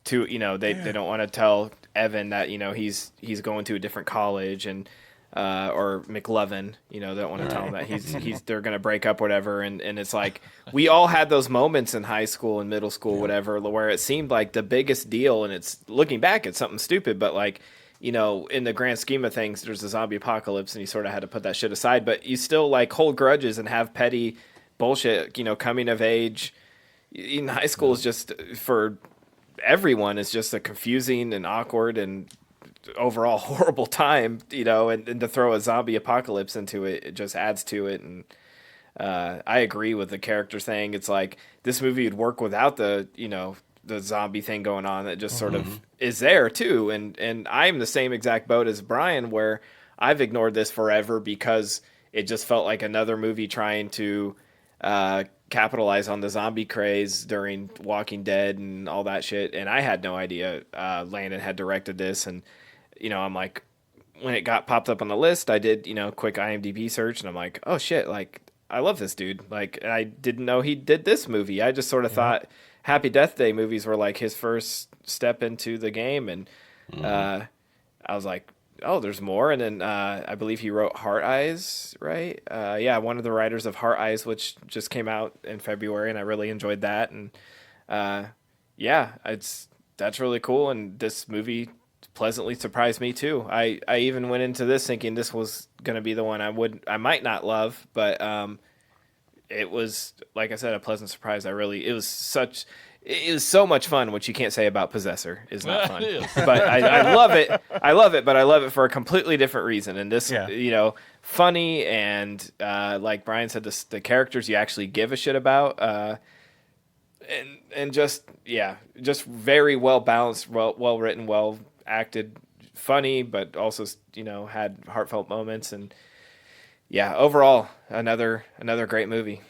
they don't want to tell Evan that he's going to a different college and. Or McLovin, they don't want to tell him that they're going to break up, whatever. And it's like, we all had those moments in high school and middle school, whatever, where it seemed like the biggest deal. And it's looking back, it's something stupid, but like, in the grand scheme of things, there's a zombie apocalypse and you sort of had to put that shit aside, but you still like hold grudges and have petty bullshit, coming of age in high school is just for everyone is just a confusing and awkward and overall horrible time, and to throw a zombie apocalypse into it, it just adds to it. And I agree with the character thing. It's like this movie would work without the zombie thing going on that just sort of is there too. And I'm the same exact boat as Brian, where I've ignored this forever because it just felt like another movie trying to capitalize on the zombie craze during Walking Dead and all that shit. And I had no idea Landon had directed this. And I'm like, when it got popped up on the list, I did, quick IMDb search, and I'm like, oh shit, like, I love this dude. Like, I didn't know he did this movie. I just sort of thought Happy Death Day movies were like his first step into the game. And I was like, oh, there's more. And then I believe he wrote Heart Eyes, right? One of the writers of Heart Eyes, which just came out in February, and I really enjoyed that. And that's really cool, and this movie pleasantly surprised me too. I even went into this thinking this was going to be the one I might not love, but it was, like I said, a pleasant surprise. It was so much fun, which you can't say about Possessor is not fun.
It is.
But I love it. I love it, but I love it for a completely different reason. And this, funny and like Brian said, the characters you actually give a shit about, and just very well balanced, well written, well acted, funny, but also had heartfelt moments, and overall another great movie.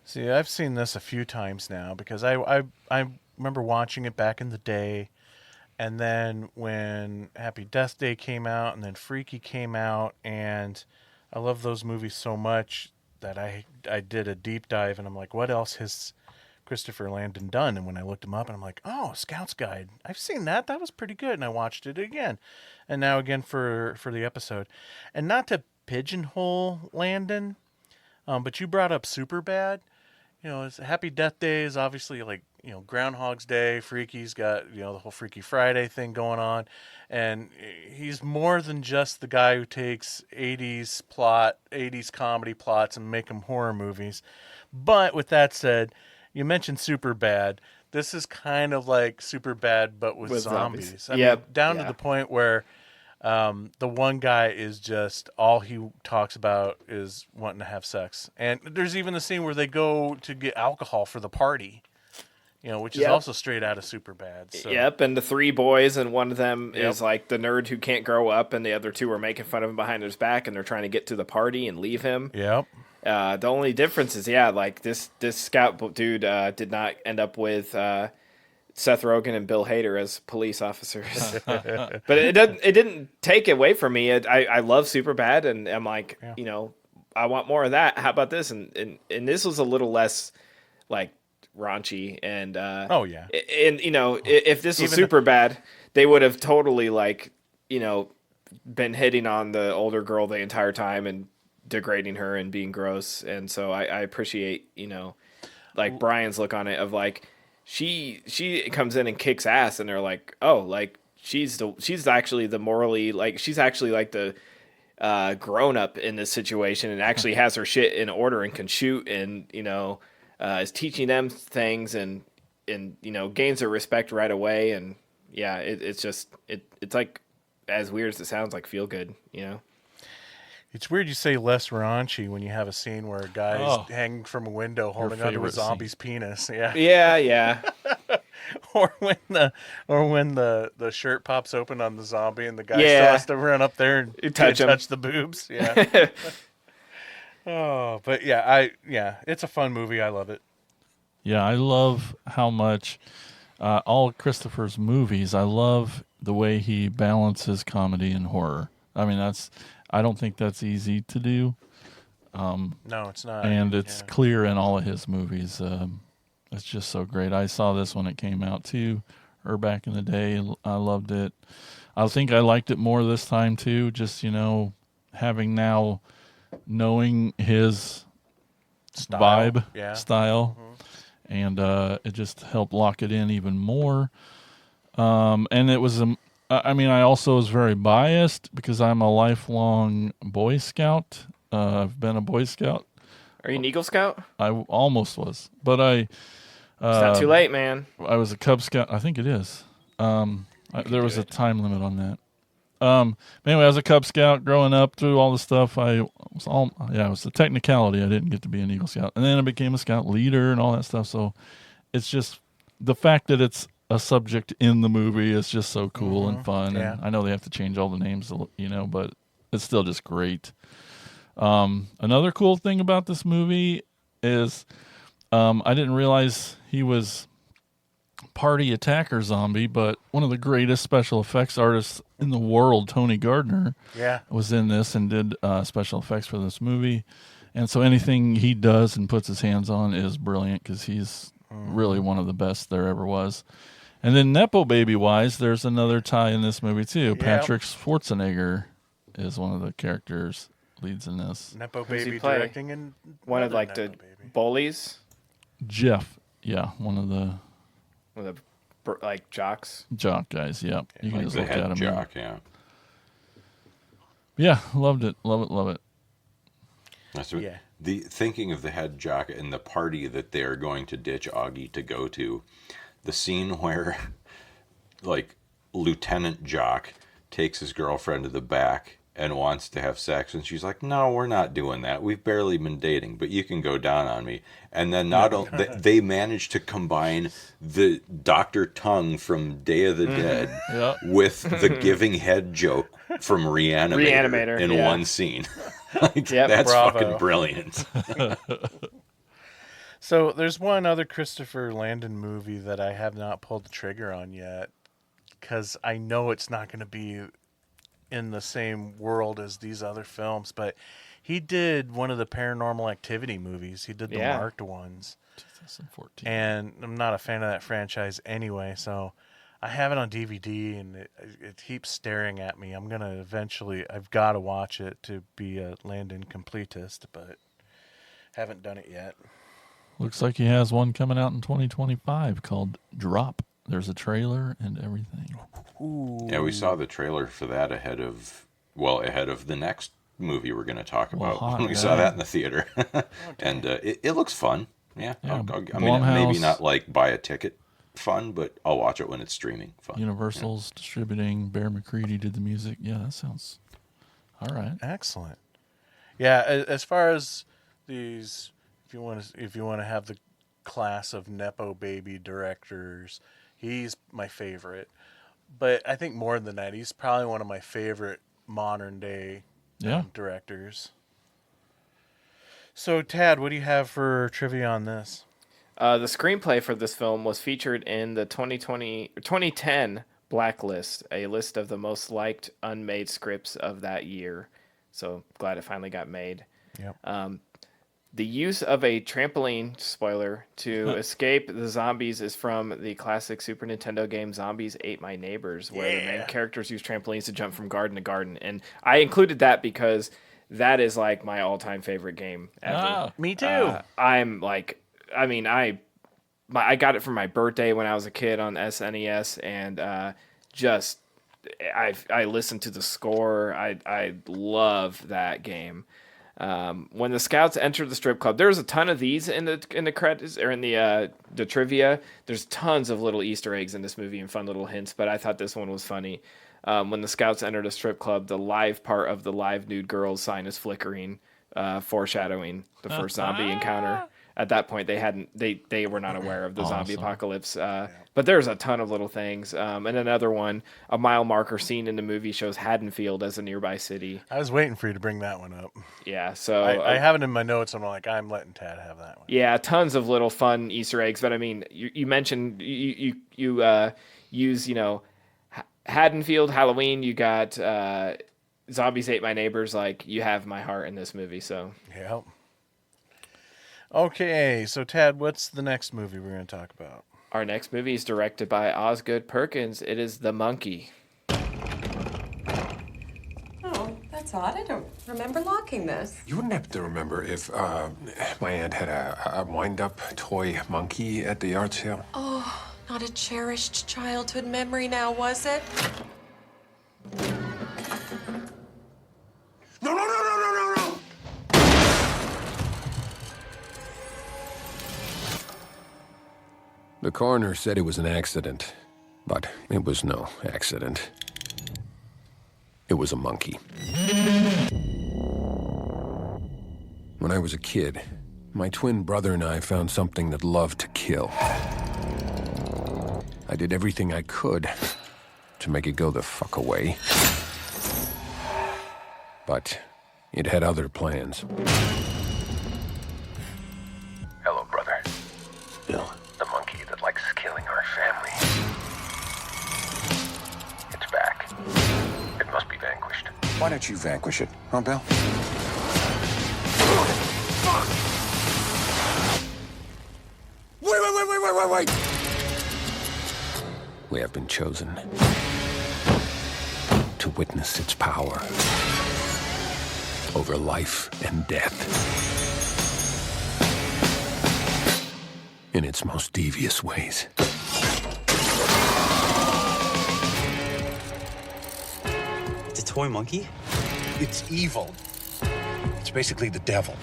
See, I've seen this a few times now because I remember watching it back in the day, and then when Happy Death Day came out, and then Freaky came out, and I love those movies so much that I did a deep dive, and I'm like, what else has Christopher Landon done? And when I looked him up, and I'm like, oh, Scout's Guide. I've seen that. That was pretty good, and I watched it again, and now again for the episode, and not to pigeonhole Landon, but you brought up Superbad. It's Happy Death Day is obviously like, Groundhog's Day. Freaky's got, the whole Freaky Friday thing going on. And he's more than just the guy who takes 80s comedy plots and make them horror movies. But with that said, you mentioned Superbad. This is kind of like Superbad, but with zombies. I mean, down to the point where the one guy is just, all he talks about is wanting to have sex. And there's even the scene where they go to get alcohol for the party, which is also straight out of Superbad. So.
Yep, and the three boys, and one of them is like the nerd who can't grow up, and the other two are making fun of him behind his back, and they're trying to get to the party and leave him.
Yep.
The only difference is, like this scout dude did not end up with Seth Rogen and Bill Hader as police officers. But it didn't take away from me. I love Superbad, and I'm like, I want more of that. How about this? And this was a little less like raunchy, and if this was Superbad, they would have totally like been hitting on the older girl the entire time and degrading her and being gross. And so I appreciate like Brian's look on it of like, she comes in and kicks ass, and they're like, oh, like she's actually the morally, like she's actually like the grown up in this situation, and actually has her shit in order and can shoot, and is teaching them things, and gains their respect right away. And it's like, as weird as it sounds, like feel good.
It's weird you say less raunchy when you have a scene where a guy's hanging from a window holding onto a zombie's penis.
Yeah.
or when the shirt pops open on the zombie and the guy still has to run up there and touch the boobs. Yeah. But it's a fun movie. I love it.
Yeah, I love how much all Christopher's movies, I love the way he balances comedy and horror. I mean, I don't think that's easy to do.
No, it's not.
And it's clear in all of his movies. It's just so great. I saw this when it came out too, or back in the day. I loved it. I think I liked it more this time too, just, having now knowing his style. And it just helped lock it in even more. And it was I also was very biased because I'm a lifelong Boy Scout. I've been a Boy Scout.
Are you an Eagle Scout?
I almost was, but it's
not too late, man.
I was a Cub Scout. I think it is. There was a time limit on that. Anyway, I was a Cub Scout growing up through all the stuff. It was the technicality. I didn't get to be an Eagle Scout. And then I became a Scout leader and all that stuff. So it's just the fact that it's a subject in the movie is just so cool and fun.
Yeah.
And I know they have to change all the names, but it's still just great. Another cool thing about this movie is I didn't realize he was party attacker zombie, but one of the greatest special effects artists in the world, Tony Gardner, was in this and did special effects for this movie. And so anything he does and puts his hands on is brilliant because he's really one of the best there ever was. And then Nepo Baby wise, there's another tie in this movie too.
Yep.
Patrick Schwarzenegger is one of the characters leads in this.
Nepo Baby directing in
one of like the bullies.
Jeff, one of the
like jocks.
Jock guys, yeah. You can
Like
just
the
look at
head
them.
jock, yeah.
Yeah, loved it. Love it.
That's what,
Yeah.
the thinking of the head jock and the party that they are going to ditch Augie to go to, the scene where like Lieutenant Jock takes his girlfriend to the back and wants to have sex, and she's like, "No, we're not doing that. We've barely been dating, but you can go down on me." And then not only they managed to combine the Dr. Tongue from Day of the Dead
Yep.
with the giving head joke from Reanimator in
yeah.
one scene. Like,
Yep.
that's
Bravo.
fucking brilliant.
So there's one other Christopher Landon movie that I have not pulled the trigger on yet, because I know it's not going to be in the same world as these other films, but he did one of the Paranormal Activity movies. He did the
Yeah.
marked ones.
2014.
And I'm not a fan of that franchise anyway, so I have it on DVD, and it keeps staring at me. I'm going to eventually, I've got to watch it to be a Landon completist, but haven't done it yet.
Looks like he has one coming out in 2025 called Drop. There's a trailer and everything.
Ooh.
Yeah, we saw the trailer for that ahead of the next movie we're going to talk about.
hot,
We saw
yeah.
that in the theater. And it looks fun. Yeah.
Yeah,
I mean,
Blumhouse.
maybe not like buy a ticket fun, but I'll watch it when it's streaming fun.
Universal's distributing. Bear McCready did the music. Yeah, that sounds all right.
Excellent. Yeah, as far as these, if you want to have the class of Nepo Baby directors, he's my favorite. But I think more than that, he's probably one of my favorite modern day directors. So, Tad, what do you have for trivia on this?
The screenplay for this film was featured in the 2010 Blacklist, a list of the most liked unmade scripts of that year. So glad it finally got made.
Yep.
The use of a trampoline, spoiler, to escape the zombies is from the classic Super Nintendo game Zombies Ate My Neighbors, where the main characters use trampolines to jump from garden to garden. And I included that because that is like my all-time favorite game ever.
Me too.
I got it for my birthday when I was a kid on SNES, and I listened to the score. I love that game. When the scouts enter the strip club, there's a ton of these in the credits or in the trivia. There's tons of little Easter eggs in this movie and fun little hints, but I thought this one was funny. When the scouts enter the strip club, the live part of the live nude girls sign is flickering, foreshadowing the first zombie encounter. At that point, they were not aware of the zombie apocalypse. But there's a ton of little things. And another one, a mile marker scene in the movie shows Haddonfield as a nearby city.
I was waiting for you to bring that one up.
Yeah, so
I have it in my notes. I'm like, I'm letting Tad have that one.
Yeah, tons of little fun Easter eggs. But I mean, you mentioned you use Haddonfield, Halloween. You got Zombies Ate My Neighbors. Like, you have my heart in this movie. So
yeah. Okay, so Tad, what's the next movie we're going to talk about?
Our next movie is directed by Osgood Perkins. It is The Monkey.
Oh, that's odd. I don't remember locking this.
You wouldn't have to remember if my aunt had a wind-up toy monkey at the yard sale.
Oh, not a cherished childhood memory now, was it?
No! The coroner said it was an accident, but it was no accident. It was a monkey. When I was a kid, my twin brother and I found something that loved to kill. I did everything I could to make it go the fuck away. But it had other plans. Hello, brother. Bill. The monkey that likes killing our family. It's back. It must be vanquished.
Why don't you vanquish it, huh, Bill?
Wait! We have been chosen to witness its power over life and death in its most devious ways.
toy monkey?
It's evil. It's basically the devil.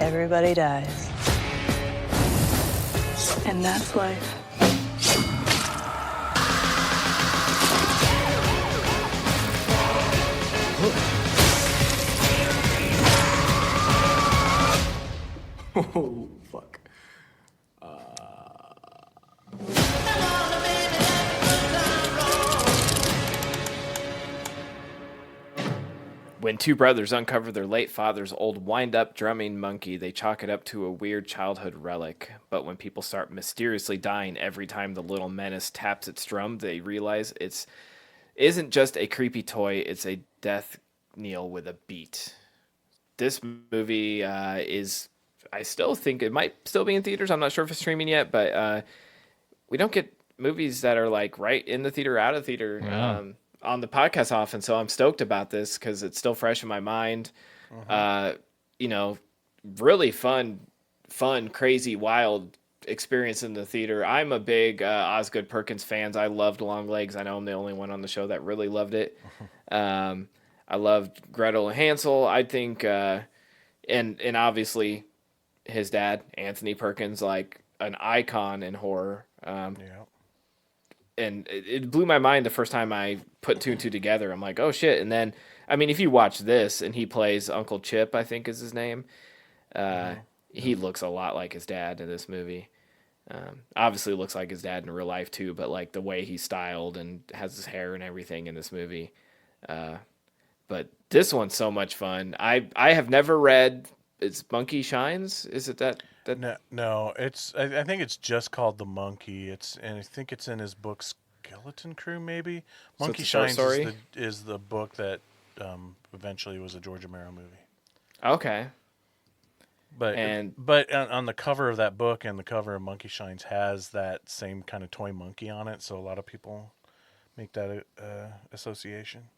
Everybody dies. And that's life.
Oh, fuck.
When two brothers uncover their late father's old wind-up drumming monkey, they chalk it up to a weird childhood relic. But when people start mysteriously dying every time the little menace taps its drum, they realize it's isn't just a creepy toy, it's a death knell with a beat. This movie is, I still think it might still be in theaters. I'm not sure if it's streaming yet, but we don't get movies that are like right in the theater, out of theater.
Yeah.
On the podcast often, so I'm stoked about this because it's still fresh in my mind. You know, really fun, crazy, wild experience in the theater. I'm a big Osgood Perkins fans. I loved Long Legs. I know I'm the only one on the show that really loved it. I loved Gretel and Hansel. I think, and obviously his dad, Anthony Perkins, like an icon in horror. And it blew my mind the first time I put two and two together. I'm like, oh shit. And then, I mean, if you watch this and he plays Uncle Chip, I think is his name. He looks a lot like his dad in this movie. Obviously looks like his dad in real life too, but like the way he's styled and has his hair and everything in this movie. But this one's so much fun. I have never read, it's Monkey Shines. Is it that?
No, it's. I think it's just called The Monkey. And I think it's in his book Skeleton Crew, maybe.
So
Monkey
it's a short
Shines
story?
is the book that eventually was a George Romero movie.
Okay.
But on the cover of that book and the cover of Monkey Shines has that same kind of toy monkey on it, so a lot of people make that association.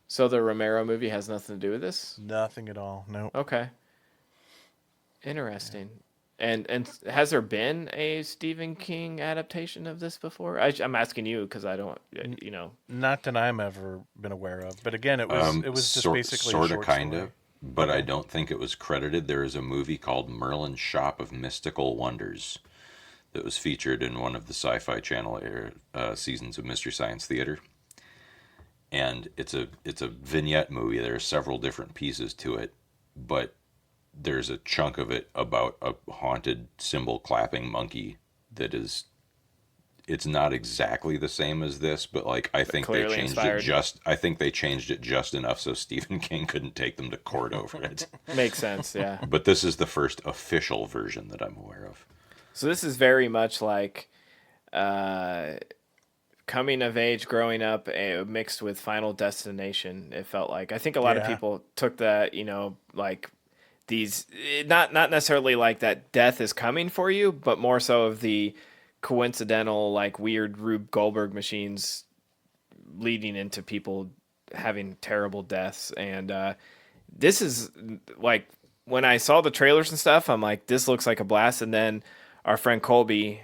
So the Romero movie has nothing to do with this?
Nothing at all. Nope.
Okay. Interesting. And has there been a Stephen King adaptation of this before? I'm asking you because I don't, you know.
Not that I'm ever been aware of. But again, it was just basically
sort
a
of,
short
kind
story.
of. But I don't think it was credited. There is a movie called Merlin's Shop of Mystical Wonders that was featured in one of the Sci-Fi Channel seasons of Mystery Science Theater. And it's a vignette movie. There are several different pieces to it, but there's a chunk of it about a haunted cymbal clapping monkey that is, it's not exactly the same as this, but like I think they changed it just enough so Stephen King couldn't take them to court over it.
Makes sense, yeah.
But this is the first official version that I'm aware of.
So this is very much like coming of age, growing up, mixed with Final Destination. It felt like, I think a lot of people took that, you know, like these, not necessarily like that death is coming for you, but more so of the coincidental, like weird Rube Goldberg machines leading into people having terrible deaths. And this is like, when I saw the trailers and stuff, I'm like, this looks like a blast. And then our friend Colby,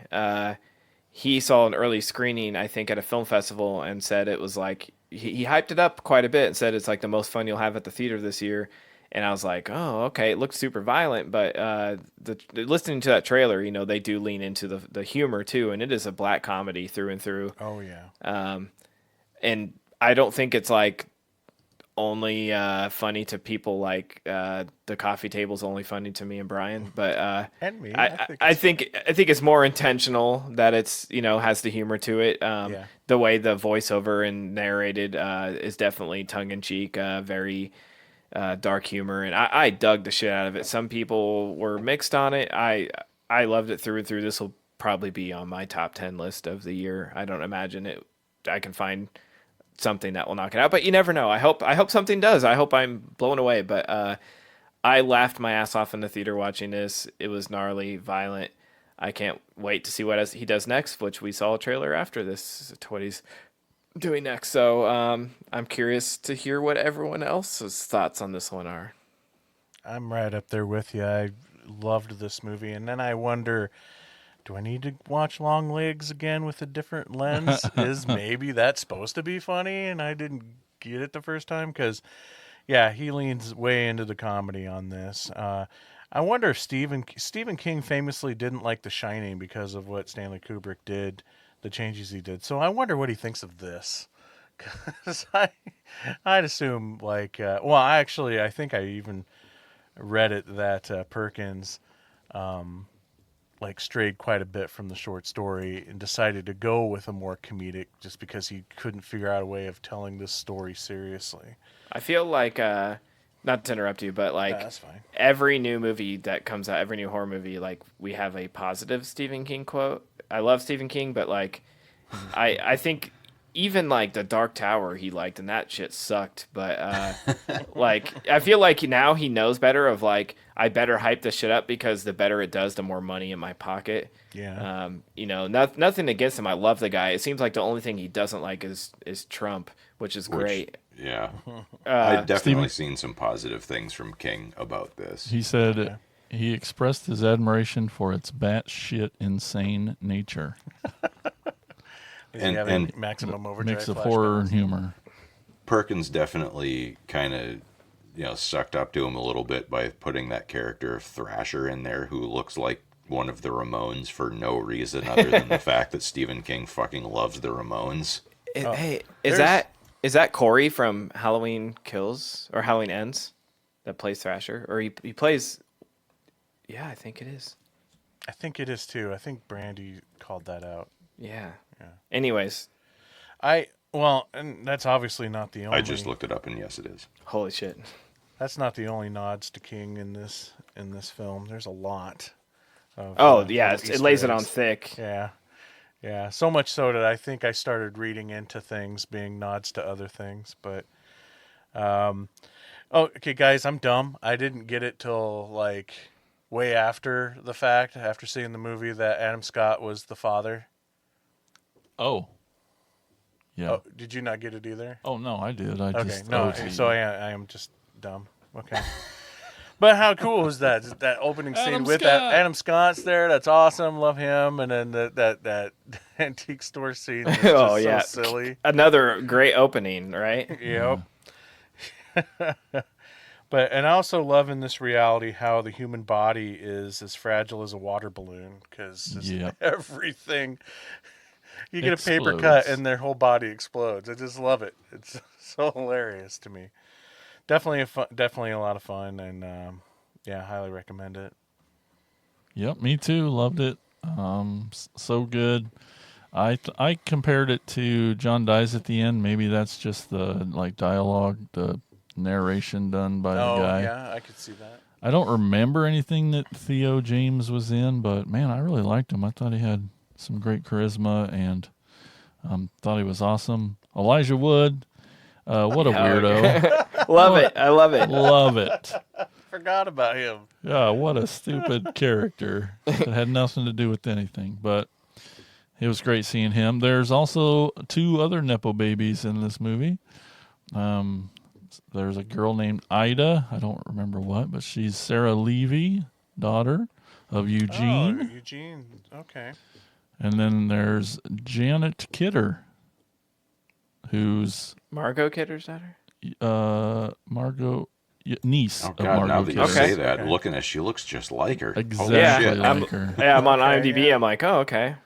he saw an early screening, I think, at a film festival and said it was like, he hyped it up quite a bit and said it's like the most fun you'll have at the theater this year. And I was like, oh, okay, it looks super violent, but listening to that trailer, you know, they do lean into the humor too, and it is a black comedy through and through.
Oh yeah.
And I don't think it's like only funny to people like the coffee table's only funny to me and Brian, but
and me.
I think it's more intentional that it's, you know, has the humor to it. The way the voiceover and narrated is definitely tongue in cheek, very dark humor, and I dug the shit out of it. Some people were mixed on it. I loved it through and through. This will probably be on my top 10 list of the year. I don't imagine I can find something that will knock it out, but you never know. I hope something does. I hope I'm blown away, but I laughed my ass off in the theater watching this. It was gnarly, violent. I can't wait to see what he does next, which we saw a trailer after this, to what he's doing next. So I'm curious to hear what everyone else's thoughts on this one are.
I'm right up there with you. I loved this movie, and then I wonder, do I need to watch Long Legs again with a different lens? Is maybe that's supposed to be funny and I didn't get it the first time? Because, yeah, he leans way into the comedy on this. I wonder if Stephen King famously didn't like The Shining because of what Stanley Kubrick did, the changes he did. So I wonder what he thinks of this. Because I'd assume, like, well, I think I even read it that Perkins like strayed quite a bit from the short story and decided to go with a more comedic just because he couldn't figure out a way of telling this story seriously.
I feel like, not to interrupt you, but like
that's fine.
Every new movie that comes out, every new horror movie, like we have a positive Stephen King quote. I love Stephen King, but like I think even like The Dark Tower he liked and that shit sucked. But like I feel like now he knows better of like, I better hype this shit up because the better it does, the more money in my pocket.
Yeah.
You know, nothing against him. I love the guy. It seems like the only thing he doesn't like is Trump, which is great.
Yeah. I've definitely seen some positive things from King about this.
He said he expressed his admiration for its batshit insane nature.
and maximum overdrive
mix of horror and humor.
Perkins definitely kind of, sucked up to him a little bit by putting that character of Thrasher in there, who looks like one of the Ramones for no reason other than the fact that Stephen King fucking loves the Ramones.
Hey, is that Corey from Halloween Kills or Halloween Ends that plays Thrasher, or he plays? Yeah, I think it is.
I think it is too. I think Brandy called that out.
Yeah. Anyways,
and that's obviously not the only.
I just looked it up, and yes, it is.
Holy shit!
That's not the only nods to King in this film. There's a lot.
It lays it on thick.
Yeah. So much so that I think I started reading into things being nods to other things. But, okay, guys, I'm dumb. I didn't get it till like way after the fact, after seeing the movie, that Adam Scott was the father.
Oh. Yeah.
Oh, did you not get it either?
Oh no, I did.
So I am just dumb. Okay. But how cool is that? That opening scene with that Adam Scott's there. That's awesome. Love him. And then that antique store scene. Is just so silly.
Another great opening, right?
Yep. And I also love in this reality how the human body is as fragile as a water balloon, because everything. You get a paper cut and their whole body explodes. I just love it. It's so hilarious to me. Definitely a lot of fun, and highly recommend it.
Yep, me too. Loved it. So good. I compared it to John Dies at the End. Maybe that's just the dialogue, the narration done by the guy.
Yeah, I could see that.
I don't remember anything that Theo James was in, but man, I really liked him. I thought he had some great charisma and thought he was awesome. Elijah Wood, what a weirdo.
Love it. I love it.
Love it.
Forgot about him.
Yeah, what a stupid character that had nothing to do with anything, but it was great seeing him. There's also 2 other Nepo babies in this movie. There's a girl named Ida. I don't remember what, but she's Sarah Levy, daughter of Eugene.
Oh, Eugene. Okay.
And then there's Janet Kidder, who's
Margot Kidder's daughter.
Margot niece.
Oh
of
God!
Margot
Now that
Kidder.
you say that, looking at she looks just like her.
Exactly like her.
Yeah, I'm on IMDb. I'm like, oh, okay.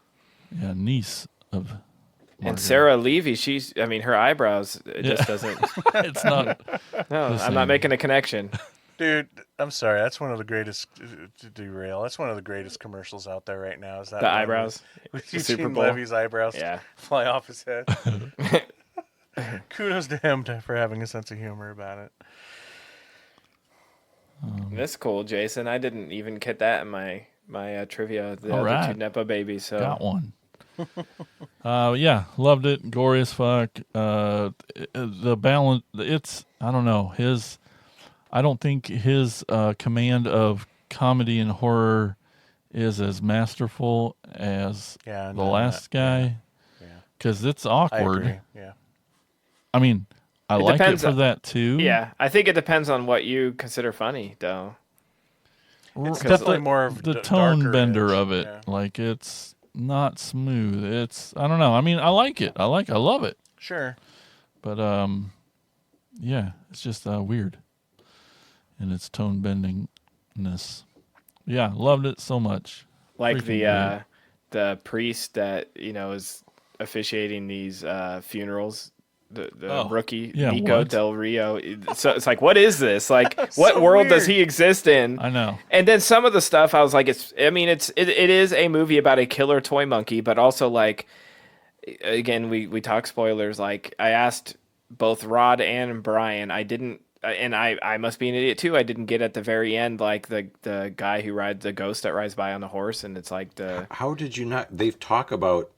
Yeah, niece of. Margot.
And Sarah Levy, her eyebrows, it just doesn't.
It's not.
No, I'm not making a connection.
Dude, I'm sorry. That's one of the greatest to derail. That's one of the greatest commercials out there right now. Is that
the eyebrows?
With
the Super
Eugene
Bowl.
Levy's eyebrows fly off his head. Kudos to him for having a sense of humor about it.
That's cool, Jason. I didn't even get that in my trivia. The other
right.
2 Nepo babies. So
got one. Loved it. Gory as fuck. The balance. I don't know. I don't think his command of comedy and horror is as masterful as the last guy. Because it's awkward.
I agree. Yeah.
I mean, I like it for that too.
Yeah, I think it depends on what you consider funny, though.
It's definitely more of
the
the
tone
darker
bender
edge,
of it.
yeah.
Like it's not smooth. I don't know. I mean, I like it. I love it.
Sure.
But yeah, it's just weird in its tone bendingness. Yeah, loved it so much.
Like
Freaking great.
the priest that is officiating these funerals. The rookie
yeah,
Nico
what?
Del Rio. So it's like, what is this? Like, what
So
world does
weird.
he exist in?
I know.
And then some of the stuff, I was like, it is a movie about a killer toy monkey, but also like, again, we talk spoilers. Like, I asked both Rod and Brian, I didn't, and I must be an idiot too. I didn't get at the very end, like the guy who rides the ghost that rides by on the horse, and it's like the.
How did you not? They've talked about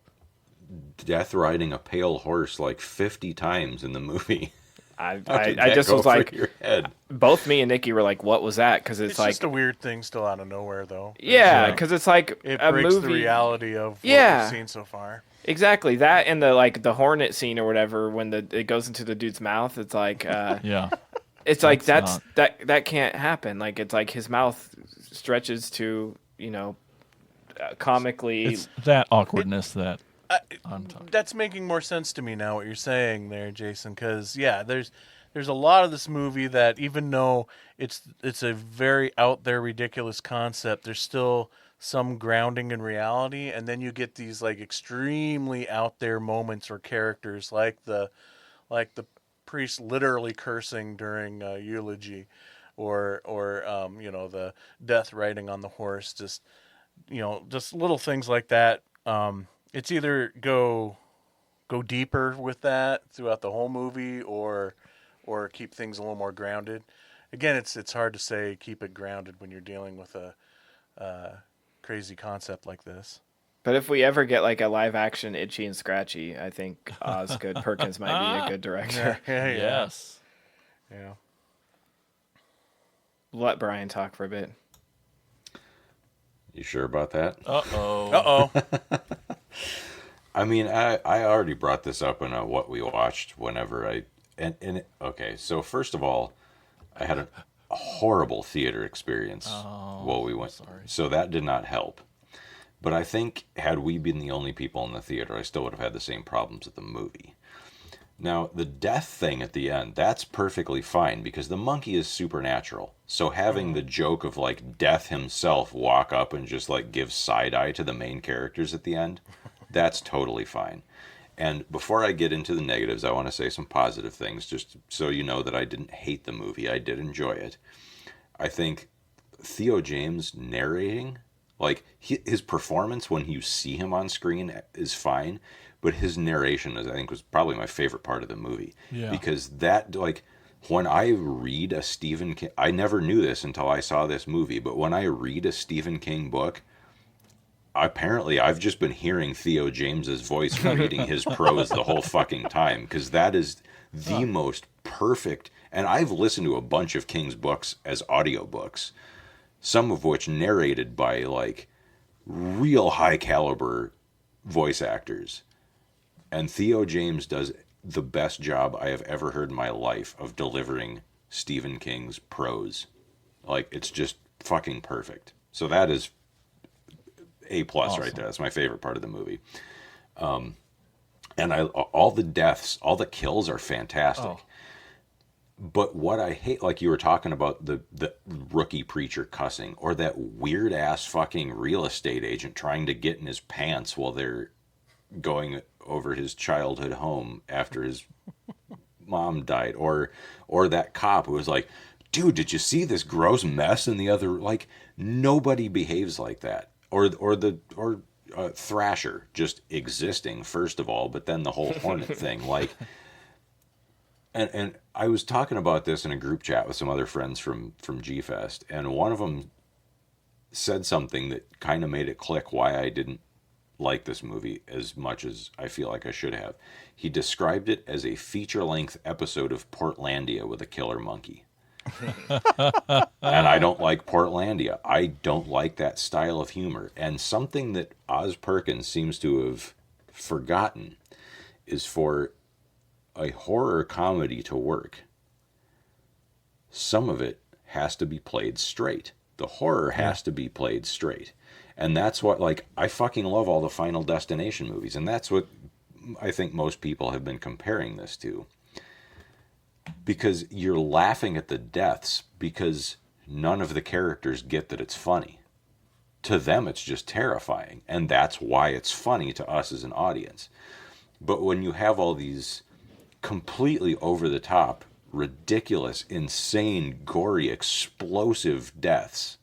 death riding a pale horse like 50 times in the movie.
I
that
just
go
was
for
like,
your head?
Both me and Nikki were like, "What was that?" Because
It's
like
just a weird thing still out of nowhere, though.
yeah, because it's like
It
a
breaks
movie.
the reality of what
Yeah.
we've seen so far.
Exactly that, and the hornet scene or whatever when it goes into the dude's mouth. It's like
Yeah.
it's like that can't happen. Like it's like his mouth stretches to comically.
It's that awkwardness that I'm talking.
That's making more sense to me now, what you're saying there, Jason, because yeah, there's a lot of this movie that even though it's a very out there ridiculous concept, there's still some grounding in reality, and then you get these like extremely out there moments or characters like the priest literally cursing during eulogy, or the death riding on the horse, just little things like that. It's either go deeper with that throughout the whole movie, or keep things a little more grounded. Again, it's hard to say keep it grounded when you're dealing with a crazy concept like this.
But if we ever get like a live action Itchy and Scratchy, I think Osgood Perkins might be a good director.
Yeah.
Yes.
Yeah.
Let Brian talk for a bit.
You sure about that?
Uh-oh.
I mean, I already brought this up in what we watched whenever okay, so first of all, I had a horrible theater experience while we went.
Sorry.
So that did not help. But I think had we been the only people in the theater, I still would have had the same problems at the movie. Now, the death thing at the end, that's perfectly fine because the monkey is supernatural. So having the joke of like Death himself walk up and just like give side eye to the main characters at the end, that's totally fine. And before I get into the negatives, I want to say some positive things, just so you know that I didn't hate the movie. I did enjoy it. I think Theo James narrating, like his performance when you see him on screen is fine, but his narration I think was probably my favorite part of the movie.
Yeah.
Because that, like, when I read a Stephen King, I never knew this until I saw this movie, but when I read a Stephen King book, apparently I've just been hearing Theo James's voice reading his prose the whole fucking time, because that is the most perfect. And I've listened to a bunch of King's books as audiobooks, some of which narrated by like real high caliber voice actors. And Theo James does the best job I have ever heard in my life of delivering Stephen King's prose. Like, it's just fucking perfect. So that is A+
Awesome.
right there. That's my favorite part of the movie. And all the deaths, all the kills are fantastic.
Oh.
But what I hate, like you were talking about the rookie preacher cussing, or that weird ass fucking real estate agent trying to get in his pants while they're going over his childhood home after his mom died, or that cop who was like, dude, did you see this gross mess in the other, like, nobody behaves like that. Or Thrasher just existing, first of all, but then the whole Hornet thing, like, and I was talking about this in a group chat with some other friends from G-Fest, and one of them said something that kind of made it click why I didn't like this movie as much as I feel like I should have. He described it as a feature-length episode of Portlandia with a killer monkey. And I don't like Portlandia. I don't like that style of humor. And something that Oz Perkins seems to have forgotten is for a horror comedy to work, some of it has to be played straight. The horror has to be played straight. And that's what, like, I fucking love all the Final Destination movies. And that's what I think most people have been comparing this to. Because you're laughing at the deaths because none of the characters get that it's funny. To them, it's just terrifying. And that's why it's funny to us as an audience. But when you have all these completely over-the-top, ridiculous, insane, gory, explosive deaths,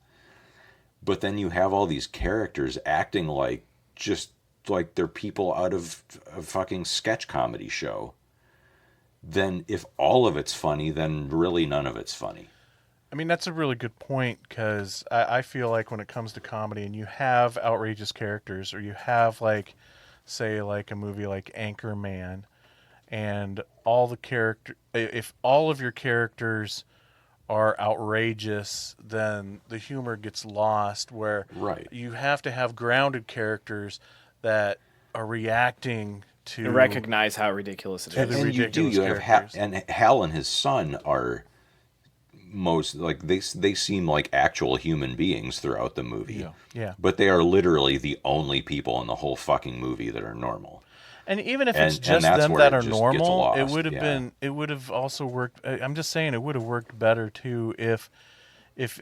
but then you have all these characters acting like just like they're people out of a fucking sketch comedy show, then if all of it's funny, then really none of it's funny.
I mean, that's a really good point, because I feel like when it comes to comedy and you have outrageous characters, or you have, like, say, like a movie like Anchorman, and all the if all of your characters are outrageous, then the humor gets lost, where
right.
you have to have grounded characters that are reacting to...
And recognize how ridiculous it is.
And you do. You have and Hal and his son are most, like, they seem like actual human beings throughout the movie.
Yeah.
But they are literally the only people in the whole fucking movie that are normal.
And even if it's just them that are normal, it would have been. It would have also worked. I'm just saying, it would have worked better too if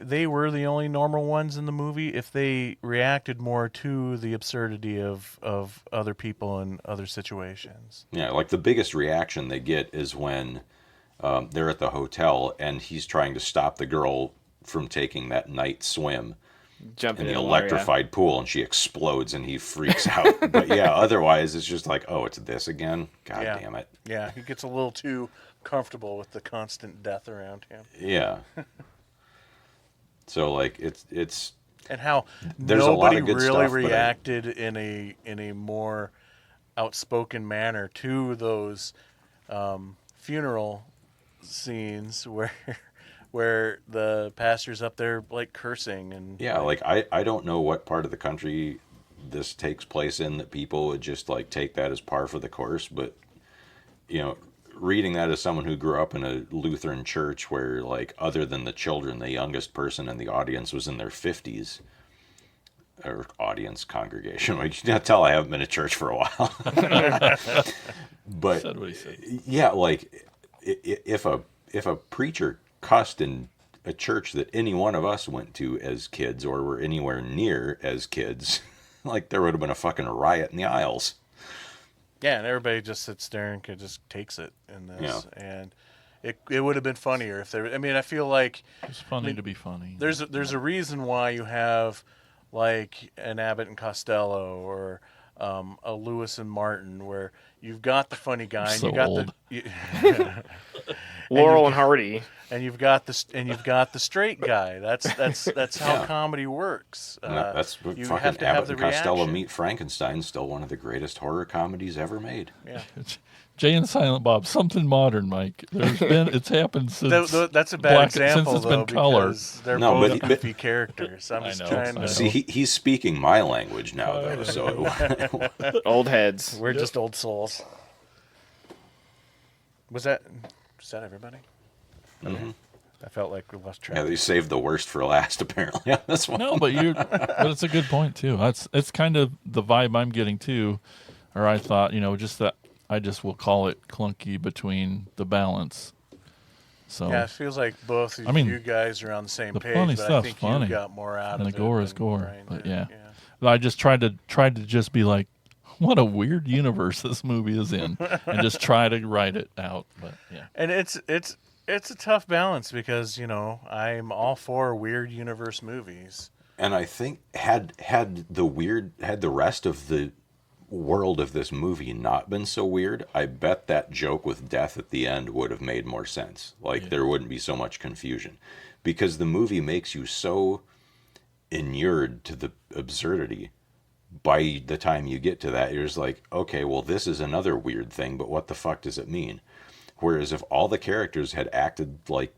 they were the only normal ones in the movie. If they reacted more to the absurdity of other people in other situations.
Yeah, like the biggest reaction they get is when they're at the hotel and he's trying to stop the girl from taking that night swim.
Jumping
in the electrified pool, and she explodes, and he freaks out. But yeah, otherwise it's just like, oh, it's this again? God damn it.
Yeah, he gets a little too comfortable with the constant death around him.
Yeah. So, like, it's
and how
there's
nobody
a lot of good
really
stuff,
reacted in a more outspoken manner to those funeral scenes where the pastor's up there, like, cursing. And
yeah, like, I don't know what part of the country this takes place in that people would just, like, take that as par for the course, but, you know, reading that as someone who grew up in a Lutheran church where, like, other than the children, the youngest person in the audience was in their 50s, or audience, congregation. Like, you can tell I haven't been to church for a while. But
said what he said.
Yeah, like, if a preacher cussed in a church that any one of us went to as kids or were anywhere near as kids, like, there would have been a fucking riot in the aisles.
Yeah, and everybody just sits there and just takes it in this. Yeah. And it would have been funnier if there... I mean, I feel like...
It's funny to be funny.
There's a reason why you have, like, an Abbott and Costello or a Lewis and Martin, where you've got the funny guy and
so
you got
old.
Laurel and Hardy,
and you've got the straight guy. That's how comedy works.
That's what
you
fucking
have to
Abbott
have the
and Costello
reaction.
Meet Frankenstein, still one of the greatest horror comedies ever made.
Yeah.
Jay and Silent Bob, something modern, Mike. It's happened since
that's a bad example,
since it's
though,
been color.
because they're both goofy characters. I'm just trying to
see. He's speaking my language now, though. So
old heads.
We're just old souls. Was that everybody?
Mm-hmm.
I felt like we lost track.
Yeah, they saved the worst for last, apparently. Yeah, that's one.
No, but it's a good point too. It's kind of the vibe I'm getting too, or I thought, just that I just will call it clunky between the balance. So
yeah, it feels like both of you guys are on the same page.
Funny
but
stuff's
I think
funny.
You got more out
and
of
the
it.
gore
than
is gore,
Brian
but
did.
yeah. I just tried to just be like, what a weird universe this movie is in, and just try to write it out. But yeah,
and it's a tough balance because I'm all for weird universe movies.
And I think had the rest of the world of this movie not been so weird, I bet that joke with death at the end would have made more sense. Like, there wouldn't be so much confusion, because the movie makes you so inured to the absurdity. By the time you get to that, you're just like, okay, well, this is another weird thing, but what the fuck does it mean? Whereas if all the characters had acted like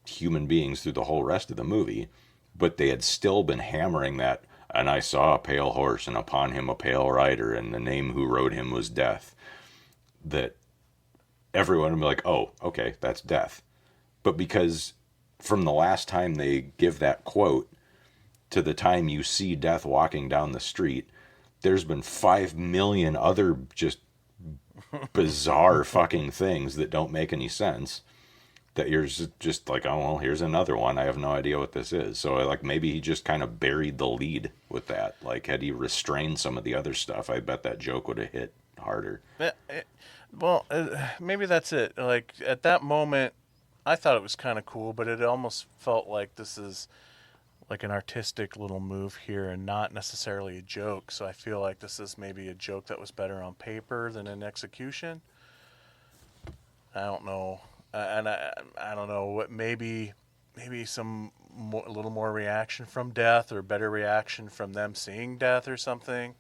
human beings through the whole rest of the movie, but they had still been hammering that, and I saw a pale horse, and upon him a pale rider, and the name who rode him was Death, that everyone would be like, oh, okay, that's Death. But because from the last time they give that quote, to the time you see Death walking down the street, there's been 5 million other just bizarre fucking things that don't make any sense. That you're just like, oh, well, here's another one. I have no idea what this is. So, like, maybe he just kind of buried the lead with that. Like, had he restrained some of the other stuff, I bet that joke would have hit harder.
Well, maybe that's it. Like, at that moment, I thought it was kind of cool, but it almost felt like this is like an artistic little move here and not necessarily a joke. So I feel like this is maybe a joke that was better on paper than in execution. I don't know. And I don't know what maybe some a little more reaction from Death or better reaction from them seeing Death or something.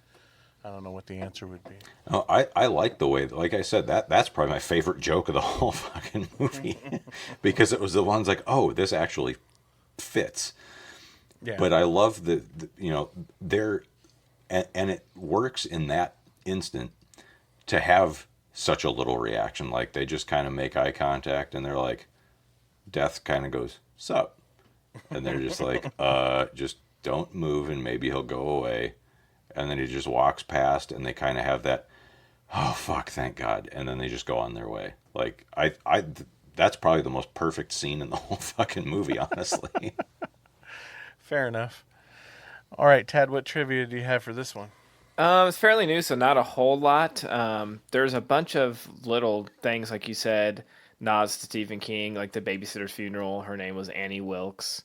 I don't know what the answer would be.
Oh, I like the way, like I said, that's probably my favorite joke of the whole fucking movie because it was the ones like, oh, this actually fits.
Yeah.
But I love the there, and it works in that instant to have such a little reaction. Like, they just kind of make eye contact and they're like, Death kind of goes, sup? And they're just like, just don't move and maybe he'll go away. And then he just walks past and they kind of have that, oh, fuck, thank God. And then they just go on their way. Like, that's probably the most perfect scene in the whole fucking movie, honestly.
Fair enough. All right, Tad, what trivia do you have for this one?
It's fairly new, so not a whole lot. There's a bunch of little things, like you said, nods to Stephen King, like the babysitter's funeral. Her name was Annie Wilkes.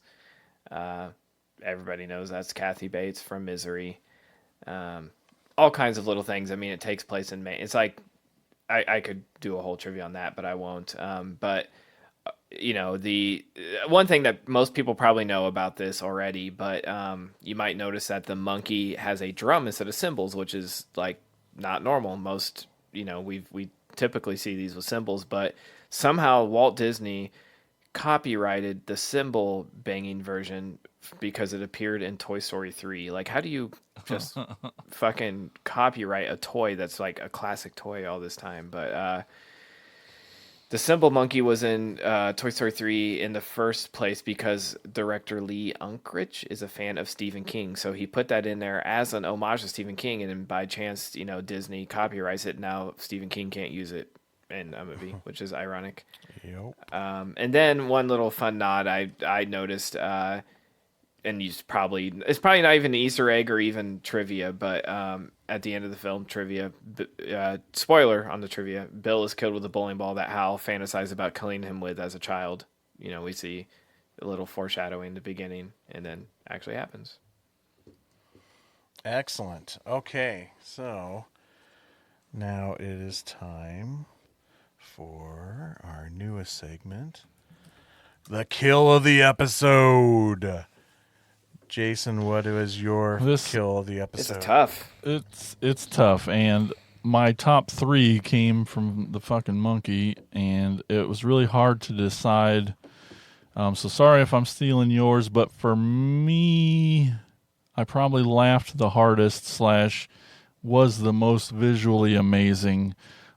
Everybody knows that's Kathy Bates from Misery. All kinds of little things. I mean, it takes place in Maine. It's like, I could do a whole trivia on that, but I won't. But the one thing that most people probably know about this already, but you might notice that the monkey has a drum instead of cymbals, which is like not normal. Most, we typically see these with cymbals, but somehow Walt Disney copyrighted the cymbal banging version because it appeared in Toy Story 3. Like, how do you just fucking copyright a toy that's like a classic toy all this time? But the cymbal monkey was in Toy Story 3 in the first place because director Lee Unkrich is a fan of Stephen King. So he put that in there as an homage to Stephen King, and then by chance, Disney copyrights it. Now Stephen King can't use it in a movie, which is ironic.
Yep.
And then one little fun nod I noticed, and it's probably not even an Easter egg or even trivia, but at the end of the film, trivia, spoiler on the trivia, Bill is killed with a bowling ball that Hal fantasized about killing him with as a child. We see a little foreshadowing in the beginning, and then actually happens.
Excellent. Okay, so now it is time for our newest segment, the kill of the episode. Jason, what was your kill of the episode?
It's tough.
It's tough, and my top 3 came from the fucking monkey, and it was really hard to decide. So sorry if I'm stealing yours, but for me, I probably laughed the hardest / was the most visually amazing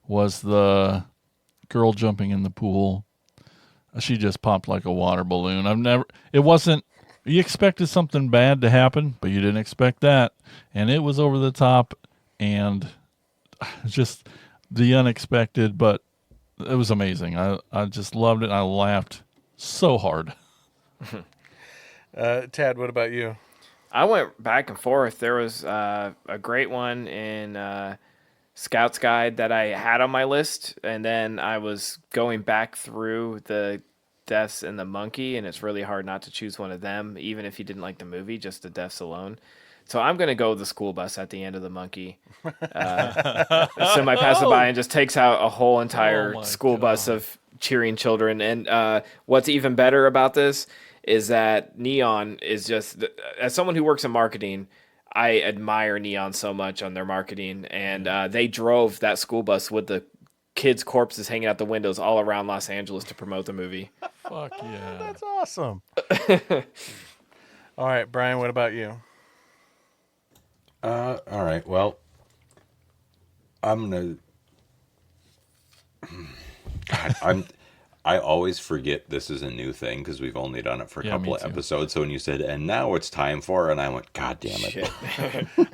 was the girl jumping in the pool. She just popped like a water balloon. You expected something bad to happen, but you didn't expect that. And it was over the top and just the unexpected, but it was amazing. I just loved it. I laughed so hard.
Tad, what about you?
I went back and forth. There was a great one in Scout's Guide that I had on my list, and then I was going back through the deaths in the monkey, and it's really hard not to choose one of them, even if you didn't like the movie, just the deaths alone. So I'm going to go with the school bus at the end of the monkey. Somebody passes by and just takes out a whole entire school bus of cheering children. And what's even better about this is that Neon is just, as someone who works in marketing, I admire Neon so much on their marketing. And they drove that school bus with the kids' corpses hanging out the windows all around Los Angeles to promote the movie.
Fuck yeah.
That's awesome. All right, Brian, what about you?
All right. Well, I'm I always forget this is a new thing because we've only done it for a couple of episodes. So when you said, and now it's time for, and I went, God damn it.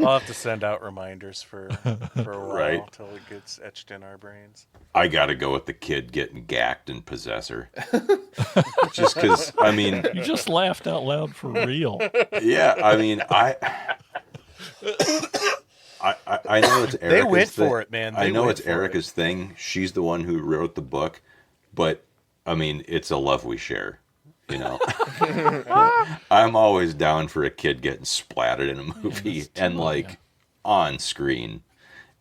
I'll have to send out reminders for a while until it gets etched in our brains.
I got to go with the kid getting gacked in Possessor. Just because, I mean.
You just laughed out loud for real.
Yeah, I mean, I know it's Erica's
They went
thing.
for it, man.
I know it's Erica's thing. She's the one who wrote the book. But, I mean, it's a love we share, you know. I'm always down for a kid getting splattered in a movie and, like, on screen.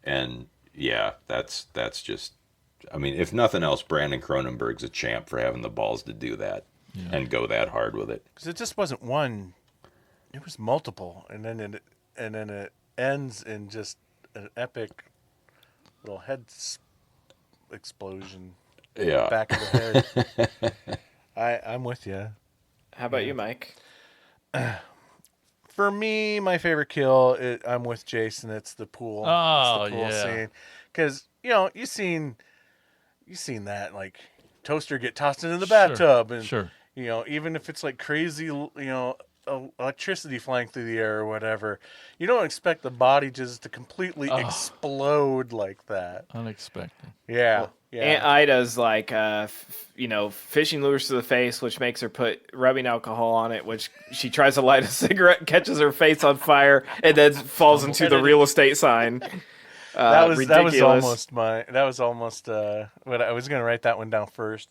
And, yeah, that's just, I mean, if nothing else, Brandon Cronenberg's a champ for having the balls to do that and go that hard with it.
Because it just wasn't one, it was multiple. And then it ends in just an epic little head explosion.
Yeah.
Back of the head. I'm with you.
How about you, Mike?
For me, my favorite kill, I'm with Jason. It's the pool.
Oh,
it's the pool scene. Because, you know, you seen that, like, toaster get tossed into the bathtub. And, you know, even if it's, like, crazy, you know, electricity flying through the air or whatever, you don't expect the body just to completely explode like that.
Unexpected.
Yeah.
Aunt Ida's like, you know, fishing lures to the face, which makes her put rubbing alcohol on it, which she tries to light a cigarette, catches her face on fire, and then falls into the real estate sign.
That was almost what I was going to write that one down first.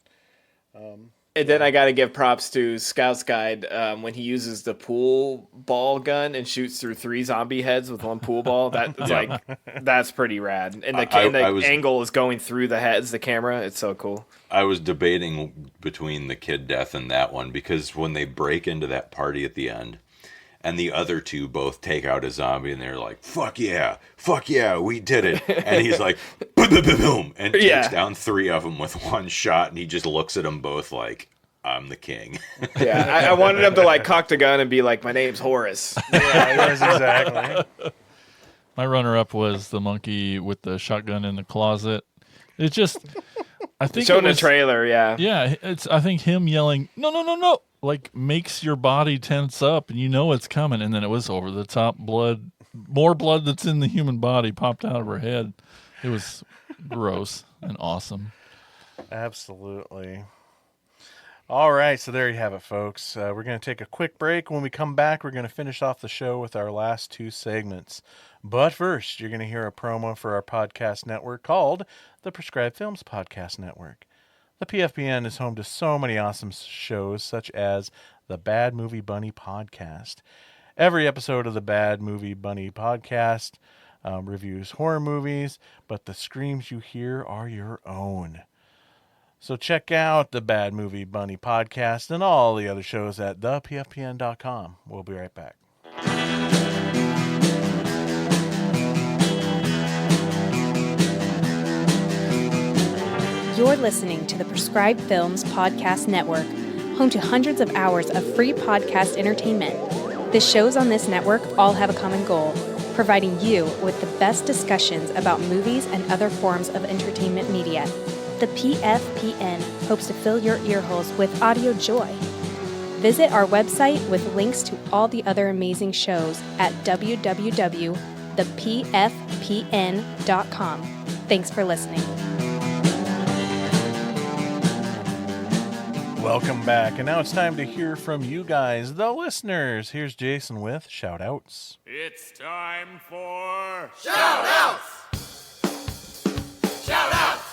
And then I got to give props to Scout's Guide when he uses the pool ball gun and shoots through 3 zombie heads with 1 pool ball. That's like, that's pretty rad. And the angle is going through the heads, the camera. It's so cool.
I was debating between the kid death and that one because when they break into that party at the end and the other 2 both take out a zombie and they're like, fuck yeah, we did it. And he's like, boom, boom, boom, boom, and takes down 3 of them with 1 shot. And he just looks at them both like, I'm the king.
Yeah, I wanted him to like cock the gun and be like, my name's Horace.
Yeah, exactly.
My runner-up was the monkey with the shotgun in the closet. It's just, I think
showing a trailer,
yeah. I think him yelling, no, like makes your body tense up, and you know it's coming. And then it was over the top blood, more blood that's in the human body popped out of her head. It was gross and awesome.
Absolutely. All right, so there you have it, folks. We're going to take a quick break. When we come back, we're going to finish off the show with our last 2 segments. But first, you're going to hear a promo for our podcast network called the Prescribed Films Podcast Network. The PFPN is home to so many awesome shows, such as the Bad Movie Bunny Podcast. Every episode of the Bad Movie Bunny Podcast reviews horror movies, but the screams you hear are your own. So check out the Bad Movie Bunny Podcast and all the other shows at thepfpn.com. We'll be right back.
You're listening to the Prescribed Films Podcast Network, home to hundreds of hours of free podcast entertainment. The shows on this network all have a common goal, providing you with the best discussions about movies and other forms of entertainment media. The PFPN hopes to fill your earholes with audio joy. Visit our website with links to all the other amazing shows at www.thepfpn.com. Thanks for listening.
Welcome back, and now it's time to hear from you guys, the listeners. Here's Jason with shout-outs.
It's time for shout-outs! Shout-outs!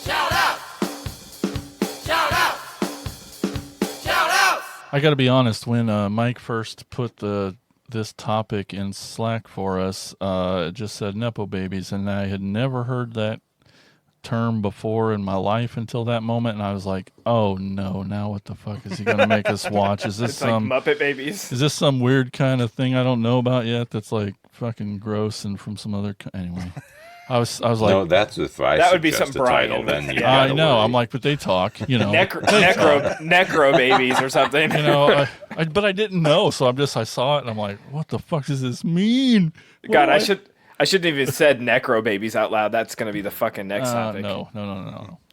Shout-outs! Shout-outs! Shout-outs!
I got to be honest, when Mike first put this topic in Slack for us, it just said Nepo Babies, and I had never heard that term before in my life until that moment, and I was like, oh no, now what the fuck is he going to make us watch? Is this some
like Muppet Babies?
Is this some weird kind of thing I don't know about yet that's like fucking gross and from some other anyway. I was like,
no, that's if I
that would be some
suggest a title,
Brian.
then you
I know.
worry.
I'm like, but they talk, you know.
Necro babies or something.
You know, but I didn't know, so I saw it and I'm like, what the fuck does this mean?
God, I I shouldn't even said necro babies out loud. That's going to be the fucking next topic.
No.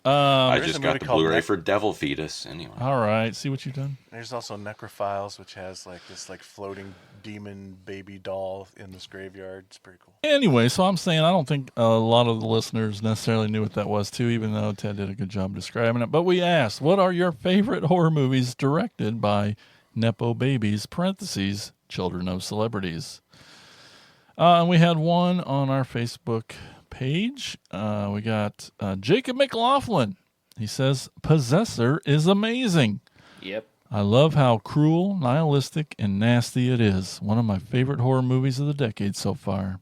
I
There's
just
a
got
movie
the
called
Blu-ray
Nec-
for Devil Fetus. Anyway.
All right, see what you've done.
There's also Necrophiles, which has like this like floating demon baby doll in this graveyard. It's pretty cool.
Anyway, so I'm saying I don't think a lot of the listeners necessarily knew what that was, too, even though Ted did a good job describing it. But we asked, what are your favorite horror movies directed by Nepo Babies, parentheses, children of celebrities? And we had one on our Facebook page. We got Jacob McLaughlin. He says, Possessor is amazing.
Yep.
I love how cruel, nihilistic, and nasty it is. One of my favorite horror movies of the decade so far.